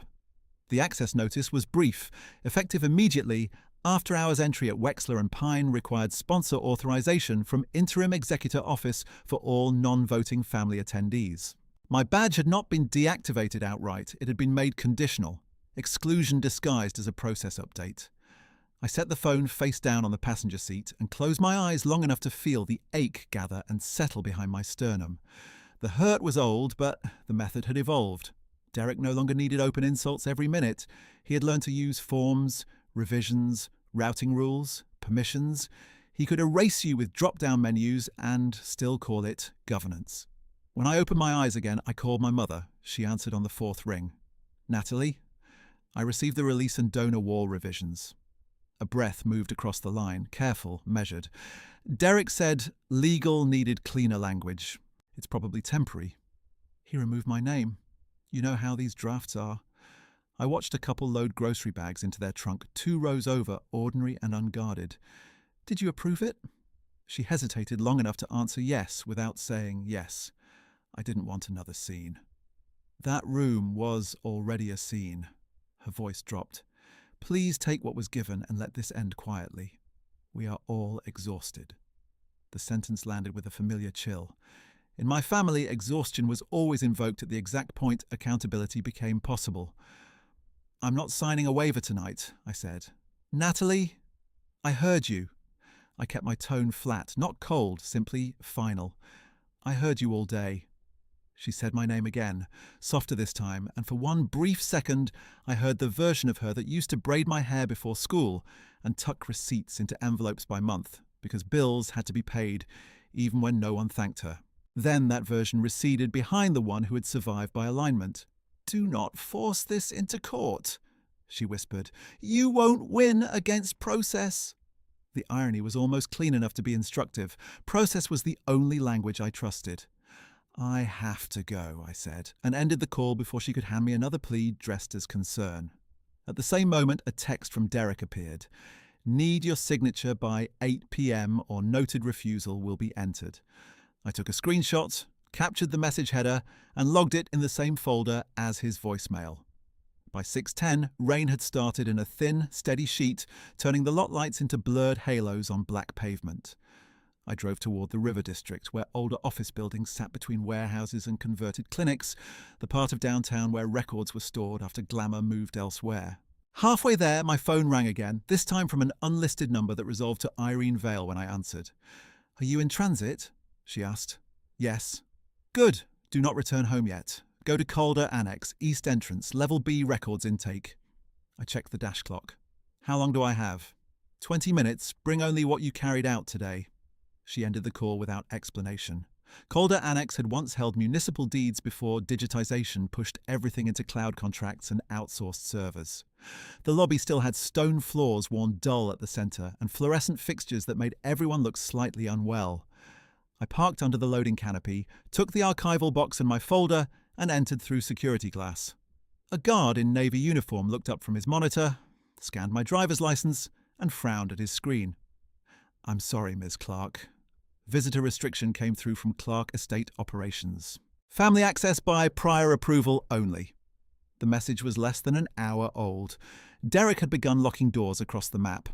The access notice was brief, effective immediately. After-hours entry at Wexler and Pine required sponsor authorization from Interim Executor Office for all non-voting family attendees. My badge had not been deactivated outright, it had been made conditional. Exclusion disguised as a process update. I set the phone face down on the passenger seat and closed my eyes long enough to feel the ache gather and settle behind my sternum. The hurt was old, but the method had evolved. Derek no longer needed open insults every minute. He had learned to use forms, revisions, routing rules, permissions. He could erase you with drop-down menus and still call it governance. When I opened my eyes again, I called my mother. She answered on the fourth ring. "Natalie?" I received the release and donor wall revisions. A breath moved across the line, careful, measured. Derek said legal needed cleaner language. It's probably temporary. He removed my name. You know how these drafts are. I watched a couple load grocery bags into their trunk, 2 rows over, ordinary and unguarded. Did you approve it? She hesitated long enough to answer yes without saying yes. I didn't want another scene. That room was already a scene. Her voice dropped. Please take what was given and let this end quietly. We are all exhausted. The sentence landed with a familiar chill. In my family, exhaustion was always invoked at the exact point accountability became possible. I'm not signing a waiver tonight, I said. Natalie? I heard you. I kept my tone flat, not cold, simply final. I heard you all day. She said my name again, softer this time, and for one brief second I heard the version of her that used to braid my hair before school and tuck receipts into envelopes by month, because bills had to be paid, even when no one thanked her. Then that version receded behind the one who had survived by alignment. Do not force this into court, she whispered. You won't win against process. The irony was almost clean enough to be instructive. Process was the only language I trusted. I have to go, I said, and ended the call before she could hand me another plea dressed as concern. At the same moment, a text from Derek appeared. Need your signature by 8 p.m. or noted refusal will be entered. I took a screenshot, captured the message header, and logged it in the same folder as his voicemail. By 6:10, rain had started in a thin, steady sheet, turning the lot lights into blurred halos on black pavement. I drove toward the River District, where older office buildings sat between warehouses and converted clinics, the part of downtown where records were stored after glamour moved elsewhere. Halfway there, my phone rang again, this time from an unlisted number that resolved to Irene Vale when I answered. Are you in transit? She asked. Yes. Good. Do not return home yet. Go to Calder Annex, East Entrance, Level B records intake. I checked the dash clock. How long do I have? 20 minutes. Bring only what you carried out today. She ended the call without explanation. Calder Annex had once held municipal deeds before digitization pushed everything into cloud contracts and outsourced servers. The lobby still had stone floors worn dull at the centre and fluorescent fixtures that made everyone look slightly unwell. I parked under the loading canopy, took the archival box and my folder, and entered through security glass. A guard in navy uniform looked up from his monitor, scanned my driver's license, and frowned at his screen. I'm sorry, Ms. Clark. Visitor restriction came through from Clark Estate Operations. Family access by prior approval only. The message was less than an hour old. Derek had begun locking doors across the map.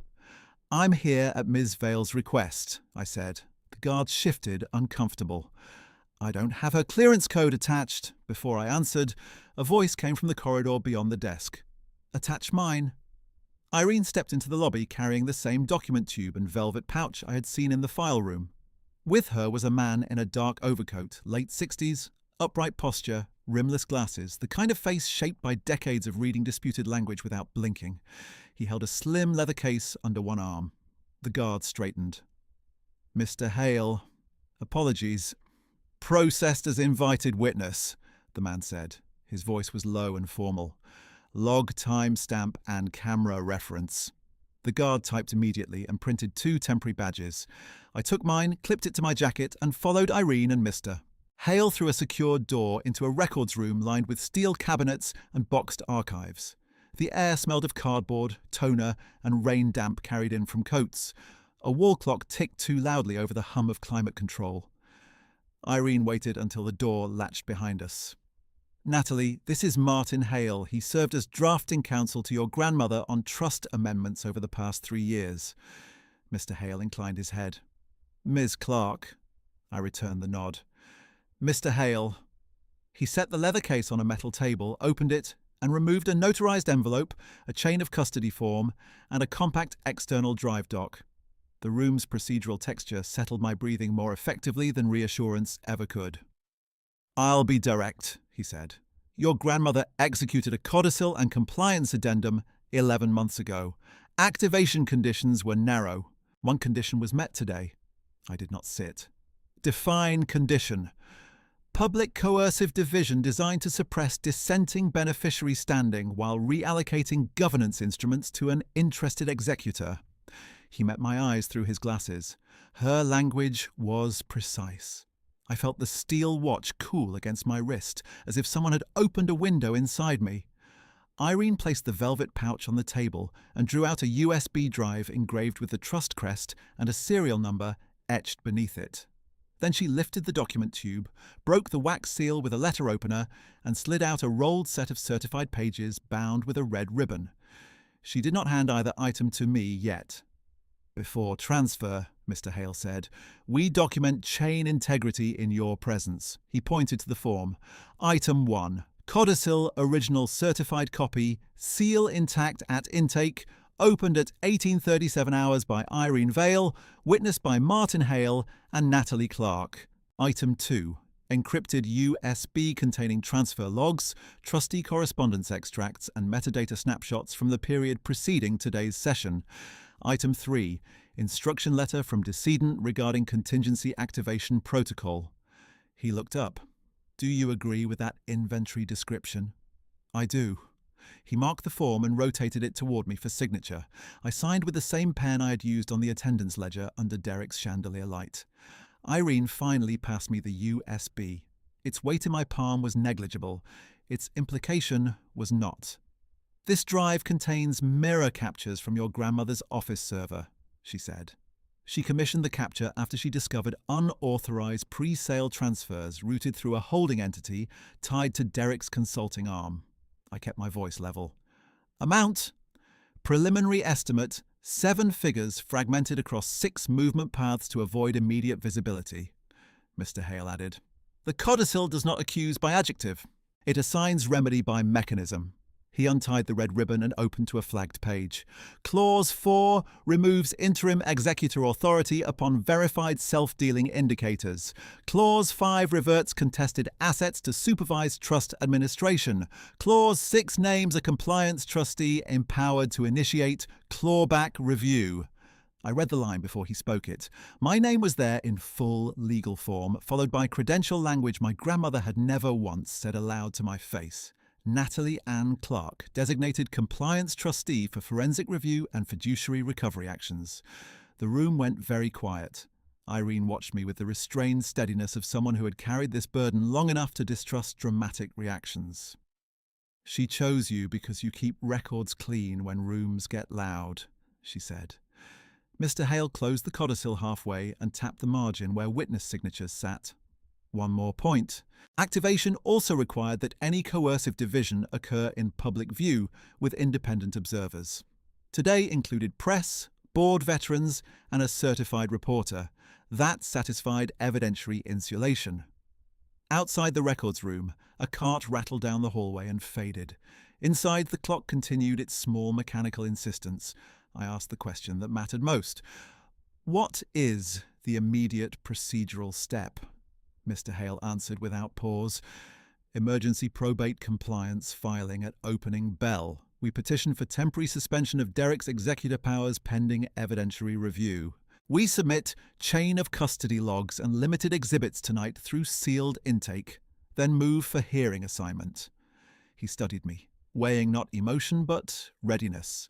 I'm here at Ms. Vale's request, I said. The guard shifted, uncomfortable. I don't have her clearance code attached. Before I answered, a voice came from the corridor beyond the desk. Attach mine. Irene stepped into the lobby carrying the same document tube and velvet pouch I had seen in the file room. With her was a man in a dark overcoat, late 60s, upright posture, rimless glasses, the kind of face shaped by decades of reading disputed language without blinking. He held a slim leather case under one arm. The guard straightened. "Mr. Hale, apologies. Processed as invited witness," the man said. His voice was low and formal. "Log timestamp and camera reference." The guard typed immediately and printed 2 temporary badges. I took mine, clipped it to my jacket, and followed Irene and Mr. Hale through a secured door into a records room lined with steel cabinets and boxed archives. The air smelled of cardboard, toner, and rain damp carried in from coats. A wall clock ticked too loudly over the hum of climate control. Irene waited until the door latched behind us. "Natalie, this is Martin Hale. He served as drafting counsel to your grandmother on trust amendments over the past 3 years." Mr. Hale inclined his head. "Ms. Clark." I returned the nod. "Mr. Hale." He set the leather case on a metal table, opened it, and removed a notarized envelope, a chain of custody form, and a compact external drive dock. The room's procedural texture settled my breathing more effectively than reassurance ever could. "I'll be direct," he said. "Your grandmother executed a codicil and compliance addendum 11 months ago. Activation conditions were narrow. One condition was met today." I did not sit. "Define condition." "Public coercive division designed to suppress dissenting beneficiary standing while reallocating governance instruments to an interested executor." He met my eyes through his glasses. Her language was precise. I felt the steel watch cool against my wrist, as if someone had opened a window inside me. Irene placed the velvet pouch on the table and drew out a USB drive engraved with the trust crest and a serial number etched beneath it. Then she lifted the document tube, broke the wax seal with a letter opener, and slid out a rolled set of certified pages bound with a red ribbon. She did not hand either item to me yet. "Before transfer," Mr. Hale said, "we document chain integrity in your presence." He pointed to the form. "Item 1. Codicil original certified copy, seal intact at intake, opened at 1837 hours by Irene Vale, witnessed by Martin Hale and Natalie Clark. Item 2. Encrypted USB containing transfer logs, trustee correspondence extracts, and metadata snapshots from the period preceding today's session. Item 3. Instruction letter from decedent regarding contingency activation protocol." He looked up. "Do you agree with that inventory description?" "I do." He marked the form and rotated it toward me for signature. I signed with the same pen I had used on the attendance ledger under Derek's chandelier light. Irene finally passed me the USB. Its weight in my palm was negligible. Its implication was not. "This drive contains mirror captures from your grandmother's office server," she said. She commissioned the capture after she discovered unauthorized pre-sale transfers routed through a holding entity tied to Derek's consulting arm. I kept my voice level. "Amount? Preliminary estimate, 7 figures fragmented across 6 movement paths to avoid immediate visibility," Mr. Hale added. "The codicil does not accuse by adjective. It assigns remedy by mechanism." He untied the red ribbon and opened to a flagged page. "Clause 4 removes interim executor authority upon verified self-dealing indicators. Clause 5 reverts contested assets to supervised trust administration. Clause 6 names a compliance trustee empowered to initiate clawback review." I read the line before he spoke it. My name was there in full legal form, followed by credential language my grandmother had never once said aloud to my face. Natalie Ann Clark, designated compliance trustee for forensic review and fiduciary recovery actions. The room went very quiet. Irene watched me with the restrained steadiness of someone who had carried this burden long enough to distrust dramatic reactions. "She chose you because you keep records clean when rooms get loud," she said. Mr. Hale closed the codicil halfway and tapped the margin where witness signatures sat. "One more point. Activation also required that any coercive division occur in public view with independent observers. Today included press, board veterans, and a certified reporter. That satisfied evidentiary insulation." Outside the records room, a cart rattled down the hallway and faded. Inside, the clock continued its small mechanical insistence. I asked the question that mattered most. What is the immediate procedural step? Mr. Hale answered without pause. Emergency probate compliance filing at opening bell. We petition for temporary suspension of Derek's executor powers pending evidentiary review. We submit chain of custody logs and limited exhibits tonight through sealed intake, then move for hearing assignment. He studied me, weighing not emotion but readiness.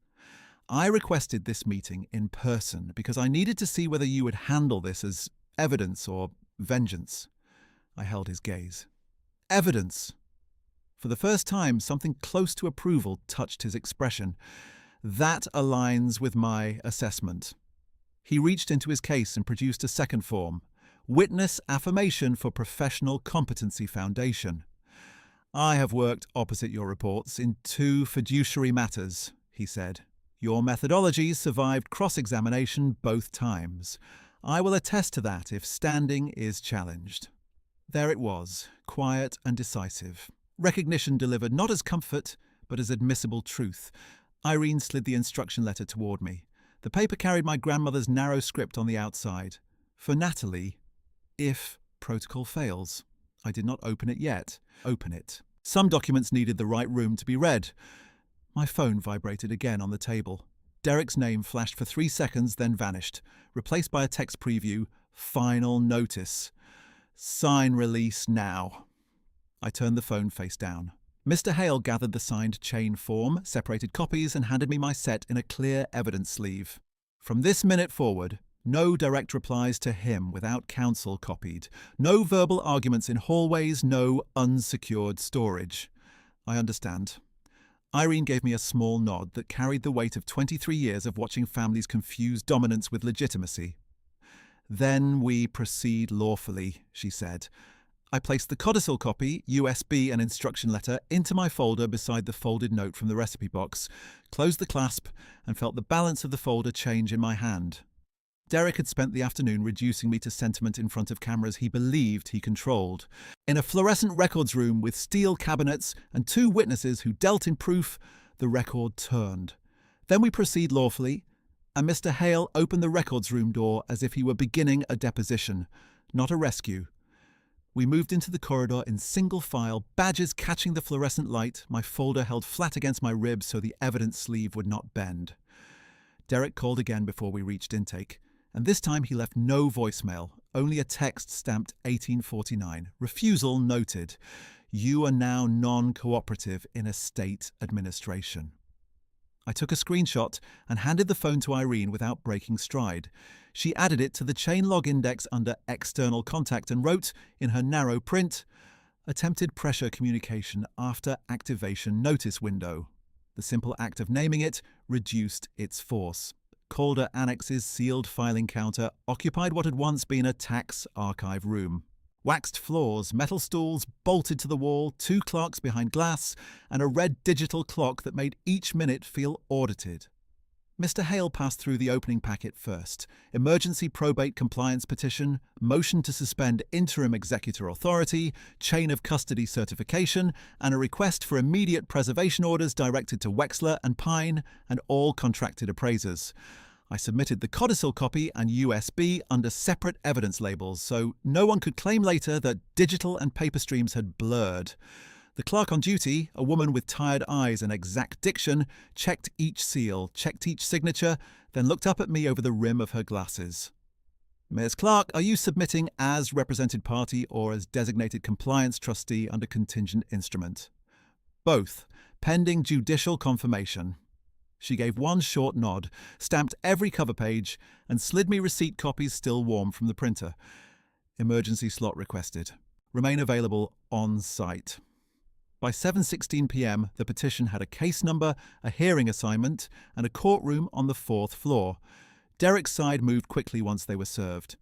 I requested this meeting in person because I needed to see whether you would handle this as evidence or vengeance. I held his gaze. Evidence. For the first time, something close to approval touched his expression. That aligns with my assessment. He reached into his case and produced a second form. Witness Affirmation for Professional Competency Foundation. I have worked opposite your reports in 2 fiduciary matters, he said. Your methodologies survived cross-examination both times. I will attest to that if standing is challenged. There it was, quiet and decisive. Recognition delivered not as comfort, but as admissible truth. Irene slid the instruction letter toward me. The paper carried my grandmother's narrow script on the outside. For Natalie, if protocol fails. I did not open it yet. Open it. Some documents needed the right room to be read. My phone vibrated again on the table. Derek's name flashed for 3 seconds, then vanished, replaced by a text preview. Final notice. Sign release now. I turned the phone face down. Mr. Hale gathered the signed chain form, separated copies, and handed me my set in a clear evidence sleeve. From this minute forward, no direct replies to him without counsel copied. No verbal arguments in hallways, no unsecured storage. I understand. Irene gave me a small nod that carried the weight of 23 years of watching families confuse dominance with legitimacy. Then we proceed lawfully, she said. I placed the Codicil copy, USB and instruction letter into my folder beside the folded note from the recipe box, closed the clasp, and felt the balance of the folder change in my hand. Derek had spent the afternoon reducing me to sentiment in front of cameras he believed he controlled. In a fluorescent records room with steel cabinets and 2 witnesses who dealt in proof, the record turned. Then we proceed lawfully, and Mr. Hale opened the records room door as if he were beginning a deposition, not a rescue. We moved into the corridor in single file, badges catching the fluorescent light, my folder held flat against my ribs so the evidence sleeve would not bend. Derek called again before we reached intake, and this time he left no voicemail, only a text stamped 1849. Refusal noted. You are now non-cooperative in estate administration. I took a screenshot and handed the phone to Irene without breaking stride. She added it to the chain log index under external contact and wrote, in her narrow print, attempted pressure communication after activation notice window. The simple act of naming it reduced its force. Calder Annex's sealed filing counter occupied what had once been a tax archive room. Waxed floors, metal stools bolted to the wall, 2 clocks behind glass, and a red digital clock that made each minute feel audited. Mr. Hale passed through the opening packet first. Emergency probate compliance petition, motion to suspend interim executor authority, chain of custody certification, and a request for immediate preservation orders directed to Wexler and Pine and all contracted appraisers. I submitted the Codicil copy and USB under separate evidence labels, so no one could claim later that digital and paper streams had blurred. The clerk on duty, a woman with tired eyes and exact diction, checked each seal, checked each signature, then looked up at me over the rim of her glasses. Ms. Clark, are you submitting as represented party or as designated compliance trustee under contingent instrument? Both, pending judicial confirmation. She gave one short nod, stamped every cover page, and slid me receipt copies still warm from the printer. Emergency slot requested. Remain available on site. By 7:16 p.m, the petition had a case number, a hearing assignment, and a courtroom on the 4th floor. Derek's side moved quickly once they were served.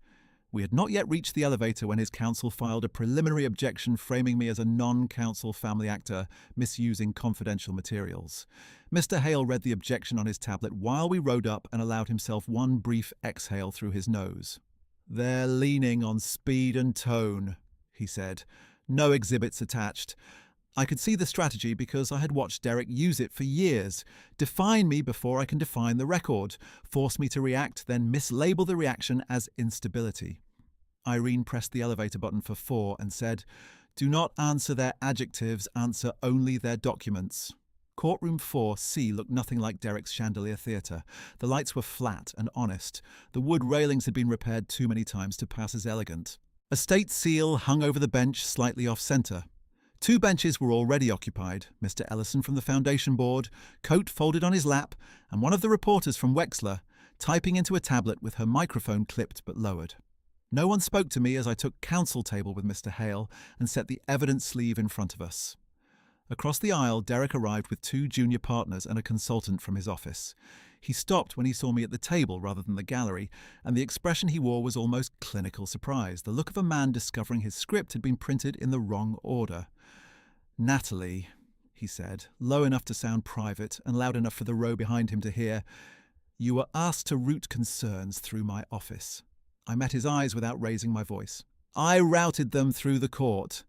We had not yet reached the elevator when his counsel filed a preliminary objection framing me as a non-counsel family actor misusing confidential materials. Mr. Hale read the objection on his tablet while we rode up and allowed himself one brief exhale through his nose. They're leaning on speed and tone, he said. No exhibits attached. I could see the strategy because I had watched Derek use it for years. Define me before I can define the record. Force me to react, then mislabel the reaction as instability. Irene pressed the elevator button for 4 and said, "Do not answer their adjectives, answer only their documents." Courtroom 4C looked nothing like Derek's chandelier theatre. The lights were flat and honest. The wood railings had been repaired too many times to pass as elegant. A state seal hung over the bench slightly off-centre. 2 benches were already occupied, Mr. Ellison from the Foundation Board, coat folded on his lap, and one of the reporters from Wexler, typing into a tablet with her microphone clipped but lowered. No one spoke to me as I took counsel table with Mr. Hale and set the evidence sleeve in front of us. Across the aisle, Derek arrived with 2 junior partners and a consultant from his office. He stopped when he saw me at the table rather than the gallery, and the expression he wore was almost clinical surprise, the look of a man discovering his script had been printed in the wrong order. "Natalie," he said, low enough to sound private and loud enough for the row behind him to hear, "you were asked to route concerns through my office." I met his eyes without raising my voice. "I routed them through the court."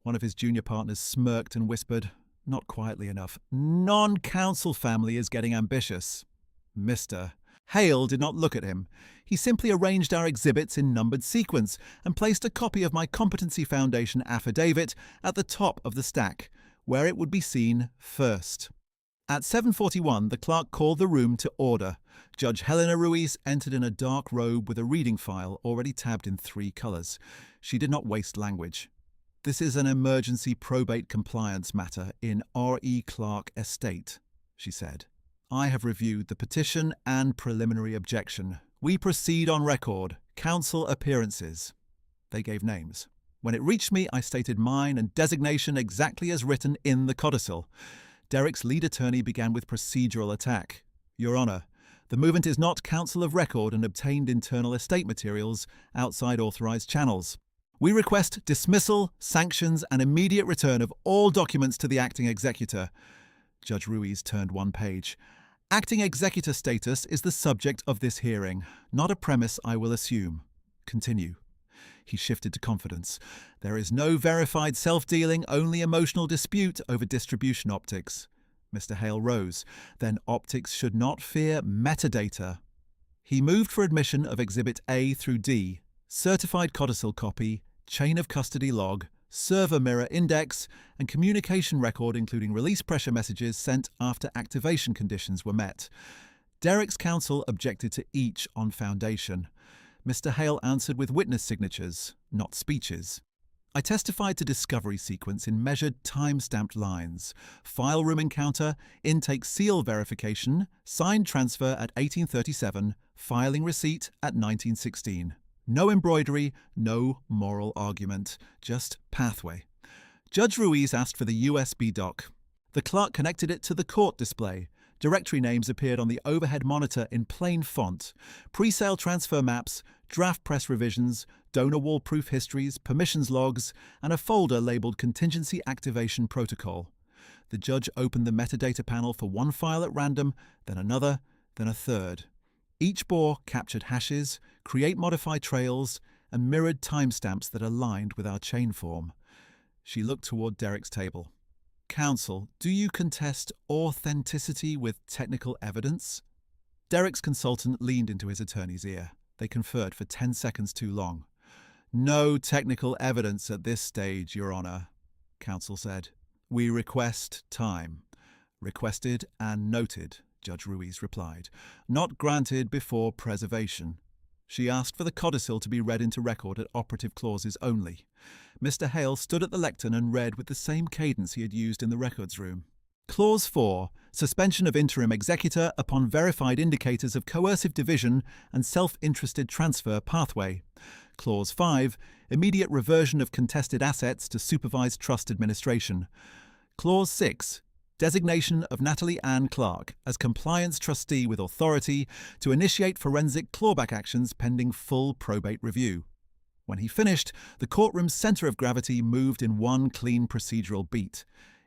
One of his junior partners smirked and whispered, not quietly enough, "Non-counsel family is getting ambitious." Mr. Hale did not look at him. He simply arranged our exhibits in numbered sequence and placed a copy of my Competency Foundation affidavit at the top of the stack, where it would be seen first. At 7:41, the clerk called the room to order. Judge Helena Ruiz entered in a dark robe with a reading file already tabbed in 3 colours. She did not waste language. "This is an emergency probate compliance matter in R.E. Clark Estate," she said. "I have reviewed the petition and preliminary objection. We proceed on record. Counsel appearances." They gave names. When it reached me, I stated mine and designation exactly as written in the Codicil. Derek's lead attorney began with procedural attack. "Your Honour, the movement is not counsel of record and obtained internal estate materials outside authorised channels. We request dismissal, sanctions, and immediate return of all documents to the acting executor." Judge Ruiz turned 1 page. "Acting executor status is the subject of this hearing, not a premise I will assume. Continue." He shifted to confidence. "There is no verified self-dealing, only emotional dispute over distribution optics." Mr. Hale rose. "Then optics should not fear metadata." He moved for admission of Exhibit A through D, certified codicil copy, chain of custody log, server mirror index, and communication record including release pressure messages sent after activation conditions were met. Derek's counsel objected to each on foundation. Mr. Hale answered with witness signatures, not speeches. I testified to discovery sequence in measured time-stamped lines, file room encounter, intake seal verification, signed transfer at 1837, filing receipt at 1916. No embroidery, no moral argument, just pathway. Judge Ruiz asked for the USB doc. The clerk connected it to the court display. Directory names appeared on the overhead monitor in plain font. Pre-sale transfer maps, draft press revisions, donor wall-proof histories, permissions logs, and a folder labelled Contingency Activation Protocol. The judge opened the metadata panel for 1 file at random, then another, then a third. Each bore captured hashes, create-modify trails, and mirrored timestamps that aligned with our chain form. She looked toward Derek's table. "Counsel, do you contest authenticity with technical evidence?" Derek's consultant leaned into his attorney's ear. They conferred for 10 seconds too long. "No technical evidence at this stage, Your Honour," counsel said. "We request time." "Requested and noted," Judge Ruiz replied. "Not granted before preservation." She asked for the codicil to be read into record at operative clauses only. Mr. Hale stood at the lectern and read with the same cadence he had used in the records room. Clause 4. Suspension of interim executor upon verified indicators of coercive division and self-interested transfer pathway. Clause 5. Immediate reversion of contested assets to supervised trust administration. Clause 6. Designation of Natalie Ann Clark as compliance trustee with authority to initiate forensic clawback actions pending full probate review. When he finished, the courtroom's centre of gravity moved in one clean procedural beat.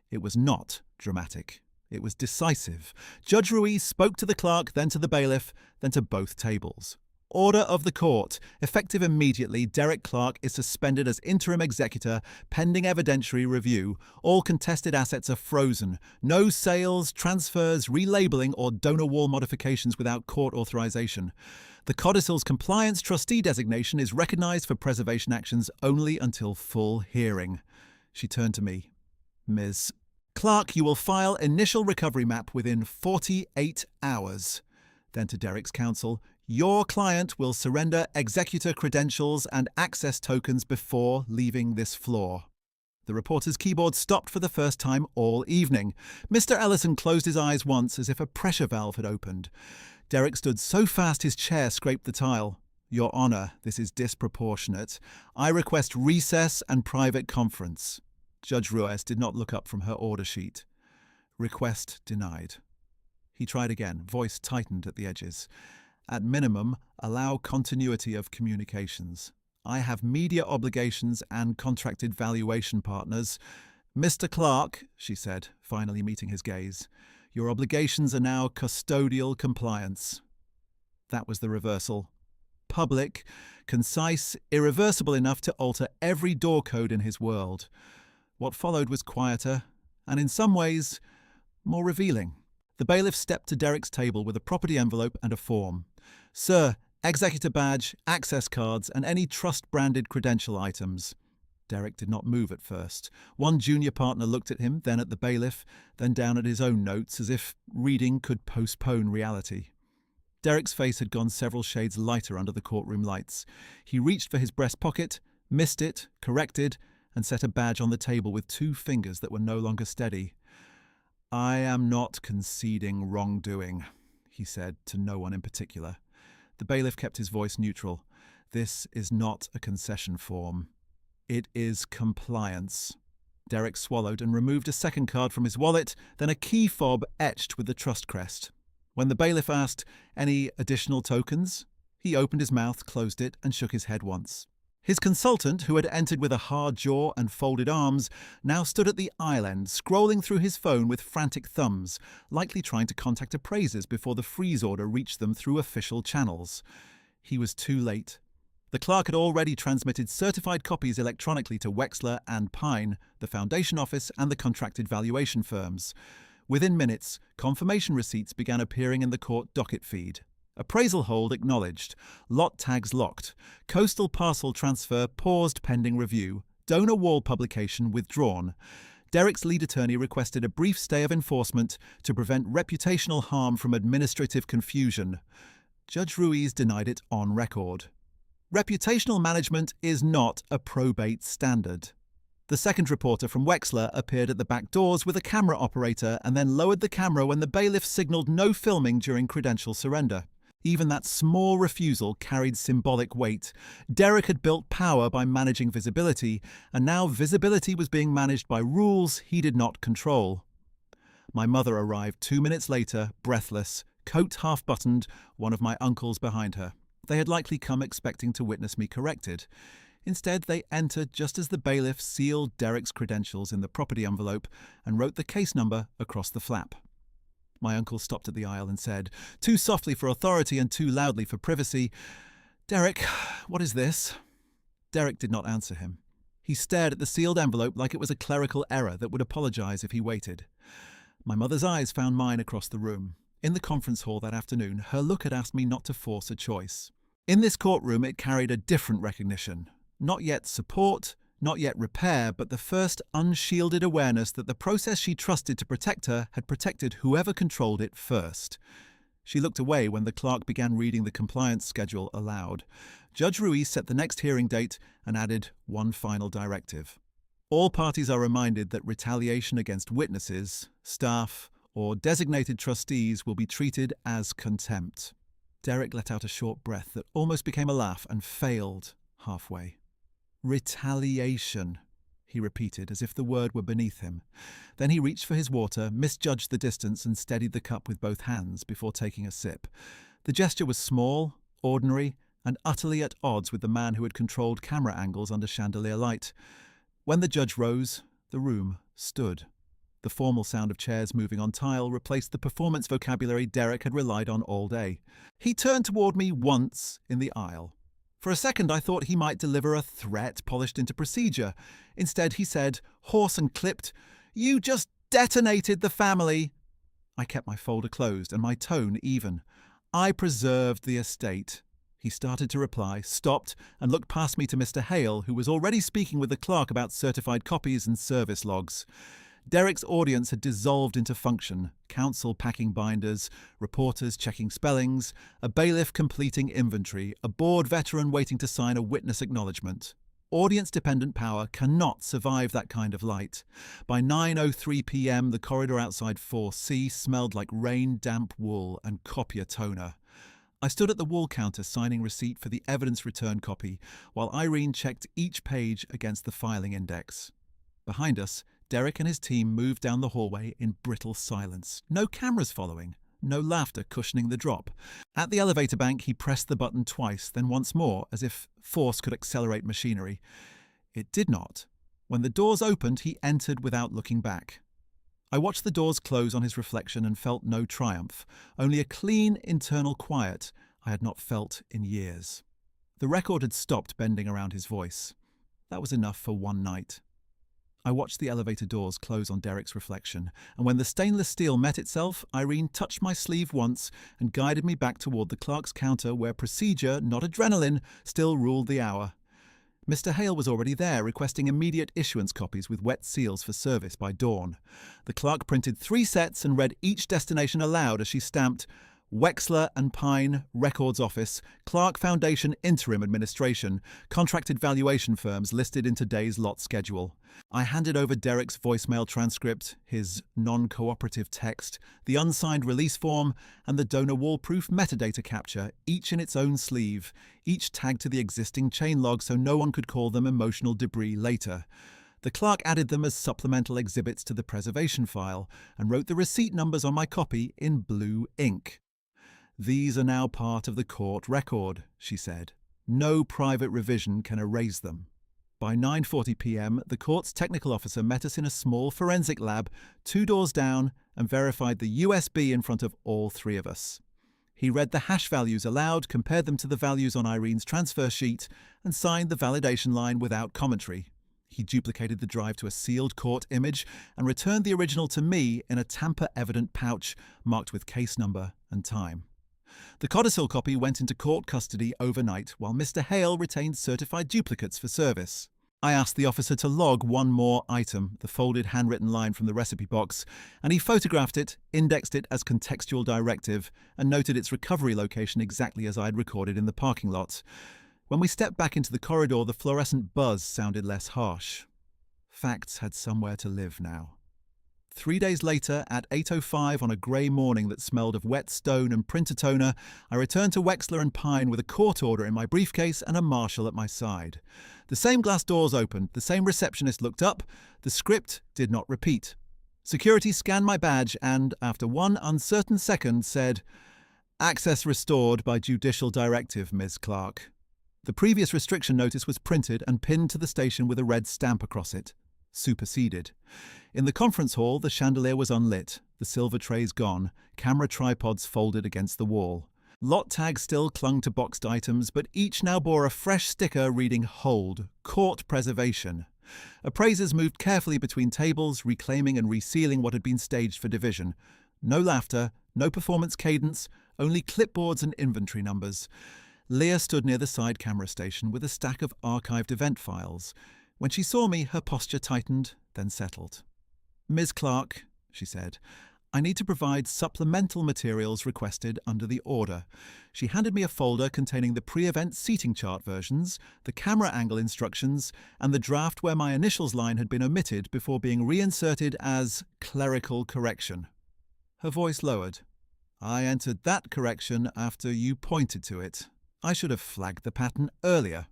It was not dramatic. It was decisive. Judge Ruiz spoke to the clerk, then to the bailiff, then to both tables. Order of the court. Effective immediately, Derek Clark is suspended as interim executor pending evidentiary review. All contested assets are frozen. No sales, transfers, relabeling, or donor wall modifications without court authorization. The Codicil's compliance trustee designation is recognized for preservation actions only until full hearing. She turned to me. Ms. Clark, you will file initial recovery map within 48 hours. Then to Derek's counsel, your client will surrender executor credentials and access tokens before leaving this floor. The reporter's keyboard stopped for the first time all evening. Mr. Ellison closed his eyes once as if a pressure valve had opened. Derek stood so fast his chair scraped the tile. Your Honour, this is disproportionate. I request recess and private conference. Judge Ruiz did not look up from her order sheet. Request denied. He tried again, voice tightened at the edges. At minimum, allow continuity of communications. I have media obligations and contracted valuation partners. Mr. Clark, she said, finally meeting his gaze, your obligations are now custodial compliance. That was the reversal. Public, concise, irreversible enough to alter every door code in his world. What followed was quieter, and in some ways, more revealing. The bailiff stepped to Derek's table with a property envelope and a form. Sir, executor badge, access cards, and any trust-branded credential items. Derek did not move at first. One junior partner looked at him, then at the bailiff, then down at his own notes, as if reading could postpone reality. Derek's face had gone several shades lighter under the courtroom lights. He reached for his breast pocket, missed it, corrected, and set a badge on the table with 2 fingers that were no longer steady. I am not conceding wrongdoing, he said, to no one in particular. The bailiff kept his voice neutral. This is not a concession form. It is compliance. Derek swallowed and removed a second card from his wallet, then a key fob etched with the trust crest. When the bailiff asked, any additional tokens? He opened his mouth, closed it, and shook his head once. His consultant, who had entered with a hard jaw and folded arms, now stood at the aisle end, scrolling through his phone with frantic thumbs, likely trying to contact appraisers before the freeze order reached them through official channels. He was too late. The clerk had already transmitted certified copies electronically to Wexler and Pine, the foundation office and the contracted valuation firms. Within minutes, confirmation receipts began appearing in the court docket feed. Appraisal hold acknowledged. Lot tags locked. Coastal parcel transfer paused pending review. Donor wall publication withdrawn. Derek's lead attorney requested a brief stay of enforcement to prevent reputational harm from administrative confusion. Judge Ruiz denied it on record. Reputational management is not a probate standard. The second reporter from Wexler appeared at the back doors with a camera operator and then lowered the camera when the bailiff signalled no filming during credential surrender. Even that small refusal carried symbolic weight. Derek had built power by managing visibility, and now visibility was being managed by rules he did not control. My mother arrived 2 minutes later, breathless, coat half-buttoned, one of my uncles behind her. They had likely come expecting to witness me corrected. Instead, they entered just as the bailiff sealed Derek's credentials in the property envelope and wrote the case number across the flap. My uncle stopped at the aisle and said, too softly for authority and too loudly for privacy, Derek, what is this? Derek did not answer him. He stared at the sealed envelope like it was a clerical error that would apologize if he waited. My mother's eyes found mine across the room. In the conference hall that afternoon, her look had asked me not to force a choice. In this courtroom, it carried a different recognition. Not yet support, not yet repair, but the first unshielded awareness that the process she trusted to protect her had protected whoever controlled it first. She looked away when the clerk began reading the compliance schedule aloud. Judge Ruiz set the next hearing date and added one final directive. All parties are reminded that retaliation against witnesses, staff, or designated trustees will be treated as contempt. Derek let out a short breath that almost became a laugh and failed halfway. Retaliation, he repeated as if the word were beneath him. Then he reached for his water, misjudged the distance and steadied the cup with both hands before taking a sip. The gesture was small, ordinary, and utterly at odds with the man who had controlled camera angles under chandelier light. When the judge rose, the room stood. The formal sound of chairs moving on tile replaced the performance vocabulary Derek had relied on all day. He turned toward me once in the aisle. For a second I thought he might deliver a threat polished into procedure. Instead he said, hoarse and clipped, "You just detonated the family." I kept my folder closed and my tone even. "I preserved the estate." He started to reply, stopped, and looked past me to Mr. Hale, who was already speaking with the clerk about certified copies and service logs. Derek's audience had dissolved into function, counsel packing binders, reporters checking spellings, a bailiff completing inventory, a board veteran waiting to sign a witness acknowledgement. Audience-dependent power cannot survive that kind of light. By 9:03 p.m, the corridor outside 4C smelled like rain-damp wool and copier toner. I stood at the wall counter signing receipt for the evidence return copy, while Irene checked each page against the filing index. Behind us, Derek and his team moved down the hallway in brittle silence. No cameras following, no laughter cushioning the drop. At the elevator bank, he pressed the button twice, then once more, as if force could accelerate machinery. It did not. When the doors opened, he entered without looking back. I watched the doors close on his reflection and felt no triumph, only a clean internal quiet I had not felt in years. The record had stopped bending around his voice. That was enough for one night. I watched the elevator doors close on Derek's reflection, and when the stainless steel met itself, Irene touched my sleeve once and guided me back toward the clerk's counter where procedure, not adrenaline, still ruled the hour. Mr. Hale was already there, requesting immediate issuance copies with wet seals for service by dawn. The clerk printed 3 sets and read each destination aloud as she stamped, "Wexler and Pine, Records Office, Clark Foundation Interim Administration, contracted valuation firms listed in today's lot schedule." I handed over Derek's voicemail transcript, his non-cooperative text, the unsigned release form, and the donor wall-proof metadata capture, each in its own sleeve, each tagged to the existing chain log so no one could call them emotional debris later. The clerk added them as supplemental exhibits to the preservation file and wrote the receipt numbers on my copy in blue ink. "These are now part of the court record," she said. "No private revision can erase them." By 9:40 p.m, the court's technical officer met us in a small forensic lab 2 doors down and verified the USB in front of all 3 of us. He read the hash values aloud, compared them to the values on Irene's transfer sheet, and signed the validation line without commentary. He duplicated the drive to a sealed court image and returned the original to me in a tamper-evident pouch marked with case number and time. The Codicil copy went into court custody overnight, while Mr. Hale retained certified duplicates for service. I asked the officer to log one more item, the folded handwritten line from the recipe box, and he photographed it, indexed it as contextual directive, and noted its recovery location exactly as I had recorded in the parking lot. When we stepped back into the corridor, the fluorescent buzz sounded less harsh. Facts had somewhere to live now. 3 days later, at 8:05 on a grey morning that smelled of wet stone and printer toner, I returned to Wexler and Pine with a court order in my briefcase and a marshal at my side. The same glass doors opened, the same receptionist looked up, the script did not repeat. Security scanned my badge and, after one uncertain second, said, "Access restored by judicial directive, Ms. Clark." The previous restriction notice was printed and pinned to the station with a red stamp across it. Superseded. In the conference hall, the chandelier was unlit, the silver trays gone, camera tripods folded against the wall. Lot tags still clung to boxed items, but each now bore a fresh sticker reading "Hold, Court Preservation." Appraisers moved carefully between tables, reclaiming and resealing what had been staged for division. No laughter, no performance cadence, only clipboards and inventory numbers. Leah stood near the side camera station with a stack of archived event files. When she saw me, her posture tightened, then settled. "Ms. Clark," she said, "I need to provide supplemental materials requested under the order." She handed me a folder containing the pre-event seating chart versions, the camera angle instructions, and the draft where my initials line had been omitted before being reinserted as clerical correction. Her voice lowered. "I entered that correction after you pointed to it. I should have flagged the pattern earlier."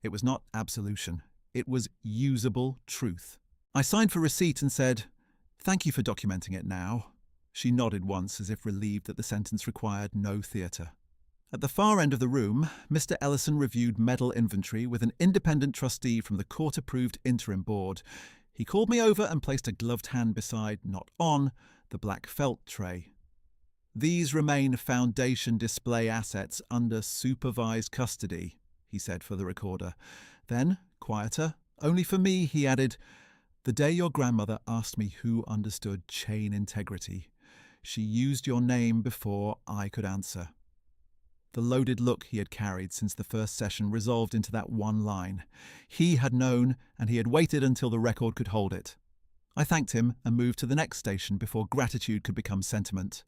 It was not absolution. It was usable truth. I signed for receipt and said, "Thank you for documenting it now." She nodded once as if relieved that the sentence required no theatre. At the far end of the room, Mr. Ellison reviewed medal inventory with an independent trustee from the court-approved interim board. He called me over and placed a gloved hand beside, not on, the black felt tray. "These remain Foundation display assets under supervised custody," he said for the recorder. Then, quieter, only for me, he added, "The day your grandmother asked me who understood chain integrity, she used your name before I could answer." The loaded look he had carried since the first session resolved into that one line. He had known, and he had waited until the record could hold it. I thanked him and moved to the next station before gratitude could become sentiment.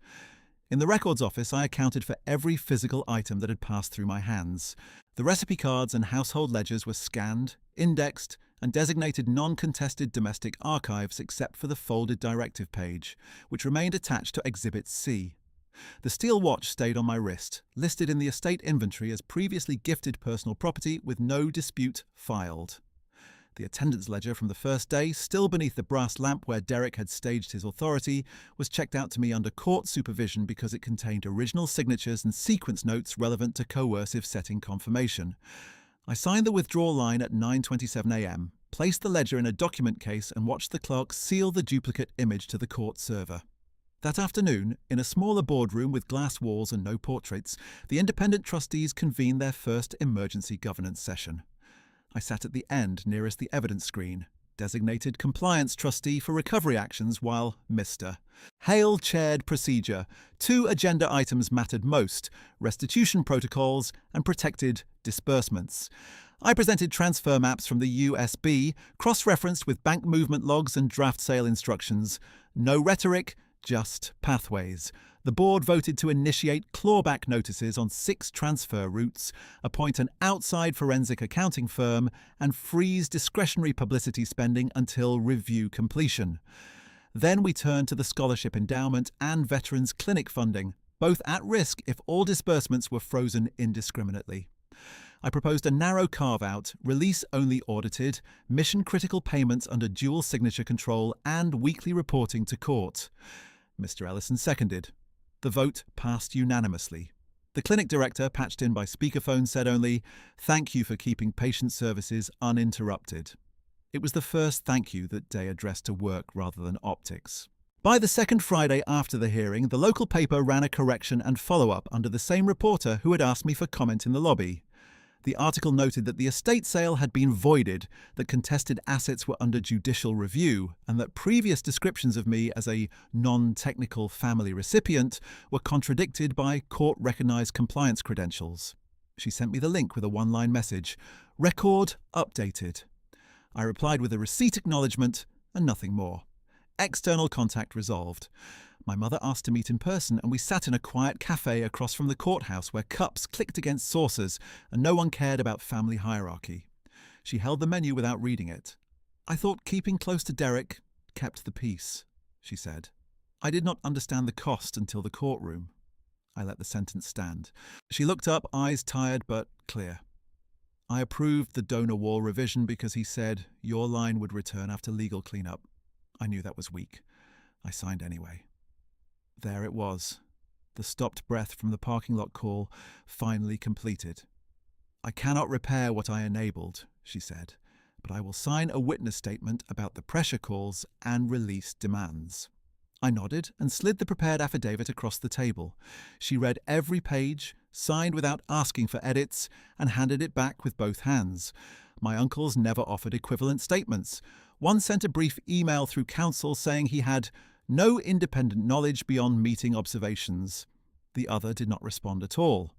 In the records office, I accounted for every physical item that had passed through my hands. The recipe cards and household ledgers were scanned, indexed, and designated non-contested domestic archives except for the folded directive page, which remained attached to Exhibit C. The steel watch stayed on my wrist, listed in the estate inventory as previously gifted personal property with no dispute filed. The attendance ledger from the first day, still beneath the brass lamp where Derek had staged his authority, was checked out to me under court supervision because it contained original signatures and sequence notes relevant to coercive setting confirmation. I signed the withdrawal line at 9:27 a.m., placed the ledger in a document case and watched the clerk seal the duplicate image to the court server. That afternoon, in a smaller boardroom with glass walls and no portraits, the independent trustees convened their first emergency governance session. I sat at the end nearest the evidence screen, designated compliance trustee for recovery actions, while Mr. Hale chaired procedure. 2 agenda items mattered most: restitution protocols and protected disbursements. I presented transfer maps from the USB, cross-referenced with bank movement logs and draft sale instructions. No rhetoric, just pathways. The board voted to initiate clawback notices on 6 transfer routes, appoint an outside forensic accounting firm, and freeze discretionary publicity spending until review completion. Then we turned to the scholarship endowment and veterans clinic funding, both at risk if all disbursements were frozen indiscriminately. I proposed a narrow carve-out, release-only audited, mission-critical payments under dual signature control and weekly reporting to court. Mr. Ellison seconded. The vote passed unanimously. The clinic director, patched in by speakerphone, said only, "Thank you for keeping patient services uninterrupted." It was the first thank you that Day addressed to work rather than optics. By the second Friday after the hearing, the local paper ran a correction and follow-up under the same reporter who had asked me for comment in the lobby. The article noted that the estate sale had been voided, that contested assets were under judicial review, and that previous descriptions of me as a non-technical family recipient were contradicted by court-recognized compliance credentials. She sent me the link with a one-line message: "Record updated." I replied with a receipt acknowledgement and nothing more. External contact resolved. My mother asked to meet in person, and we sat in a quiet cafe across from the courthouse where cups clicked against saucers and no one cared about family hierarchy. She held the menu without reading it. "I thought keeping close to Derek kept the peace," she said. "I did not understand the cost until the courtroom." I let the sentence stand. She looked up, eyes tired but clear. "I approved the donor wall revision because he said your line would return after legal cleanup. I knew that was weak. I signed anyway." There it was, the stopped breath from the parking lot call, finally completed. "I cannot repair what I enabled," she said, "but I will sign a witness statement about the pressure calls and release demands." I nodded and slid the prepared affidavit across the table. She read every page, signed without asking for edits, and handed it back with both hands. My uncles never offered equivalent statements. One sent a brief email through counsel saying he had no independent knowledge beyond meeting observations. The other did not respond at all.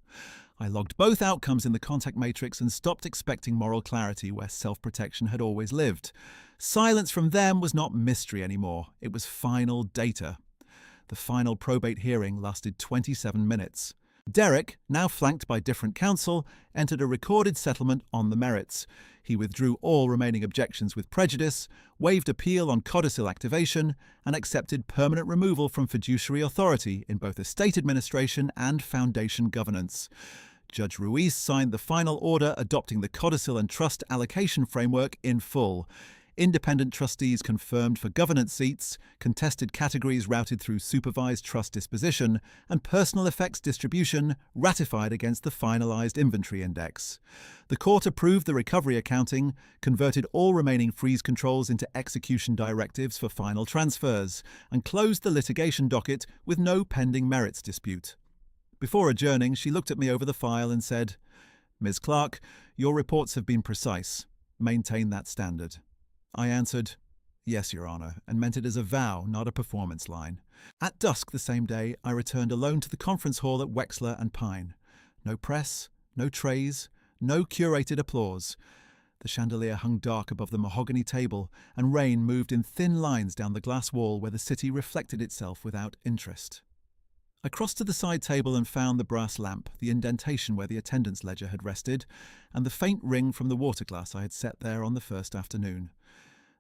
I logged both outcomes in the contact matrix and stopped expecting moral clarity where self-protection had always lived. Silence from them was not mystery anymore. It was final data. The final probate hearing lasted 27 minutes. Derek, now flanked by different counsel, entered a recorded settlement on the merits. He withdrew all remaining objections with prejudice, waived appeal on Codicil activation, and accepted permanent removal from fiduciary authority in both estate administration and foundation governance. Judge Ruiz signed the final order adopting the Codicil and trust allocation framework in full. Independent trustees confirmed for governance seats, contested categories routed through supervised trust disposition, and personal effects distribution ratified against the finalised inventory index. The court approved the recovery accounting, converted all remaining freeze controls into execution directives for final transfers, and closed the litigation docket with no pending merits dispute. Before adjourning, she looked at me over the file and said, "Ms. Clark, your reports have been precise. Maintain that standard." I answered, "Yes, Your Honour," and meant it as a vow, not a performance line. At dusk the same day, I returned alone to the conference hall at Wexler and Pine. No press, no trays, no curated applause. The chandelier hung dark above the mahogany table, and rain moved in thin lines down the glass wall where the city reflected itself without interest. I crossed to the side table and found the brass lamp, the indentation where the attendance ledger had rested, and the faint ring from the water glass I had set there on the first afternoon.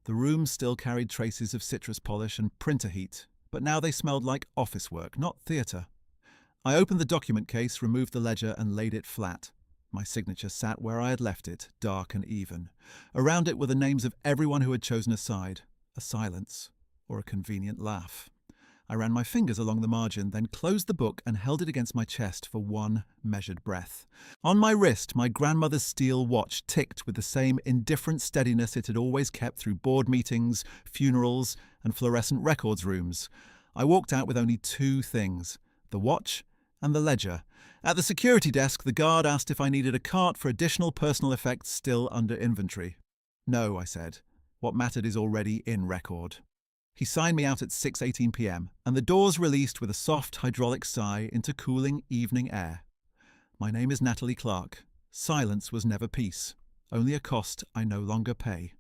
The room still carried traces of citrus polish and printer heat, but now they smelled like office work, not theatre. I opened the document case, removed the ledger, and laid it flat. My signature sat where I had left it, dark and even. Around it were the names of everyone who had chosen a side, a silence, or a convenient laugh. I ran my fingers along the margin, then closed the book and held it against my chest for one measured breath. On my wrist, my grandmother's steel watch ticked with the same indifferent steadiness it had always kept through board meetings, funerals, and fluorescent records rooms. I walked out with only two things: the watch and the ledger. At the security desk, the guard asked if I needed a cart for additional personal effects still under inventory. "No," I said. "What mattered is already in record." He signed me out at 6:18 p.m, and the doors released with a soft hydraulic sigh into cooling evening air. My name is Natalie Clark. Silence was never peace, only a cost I no longer pay.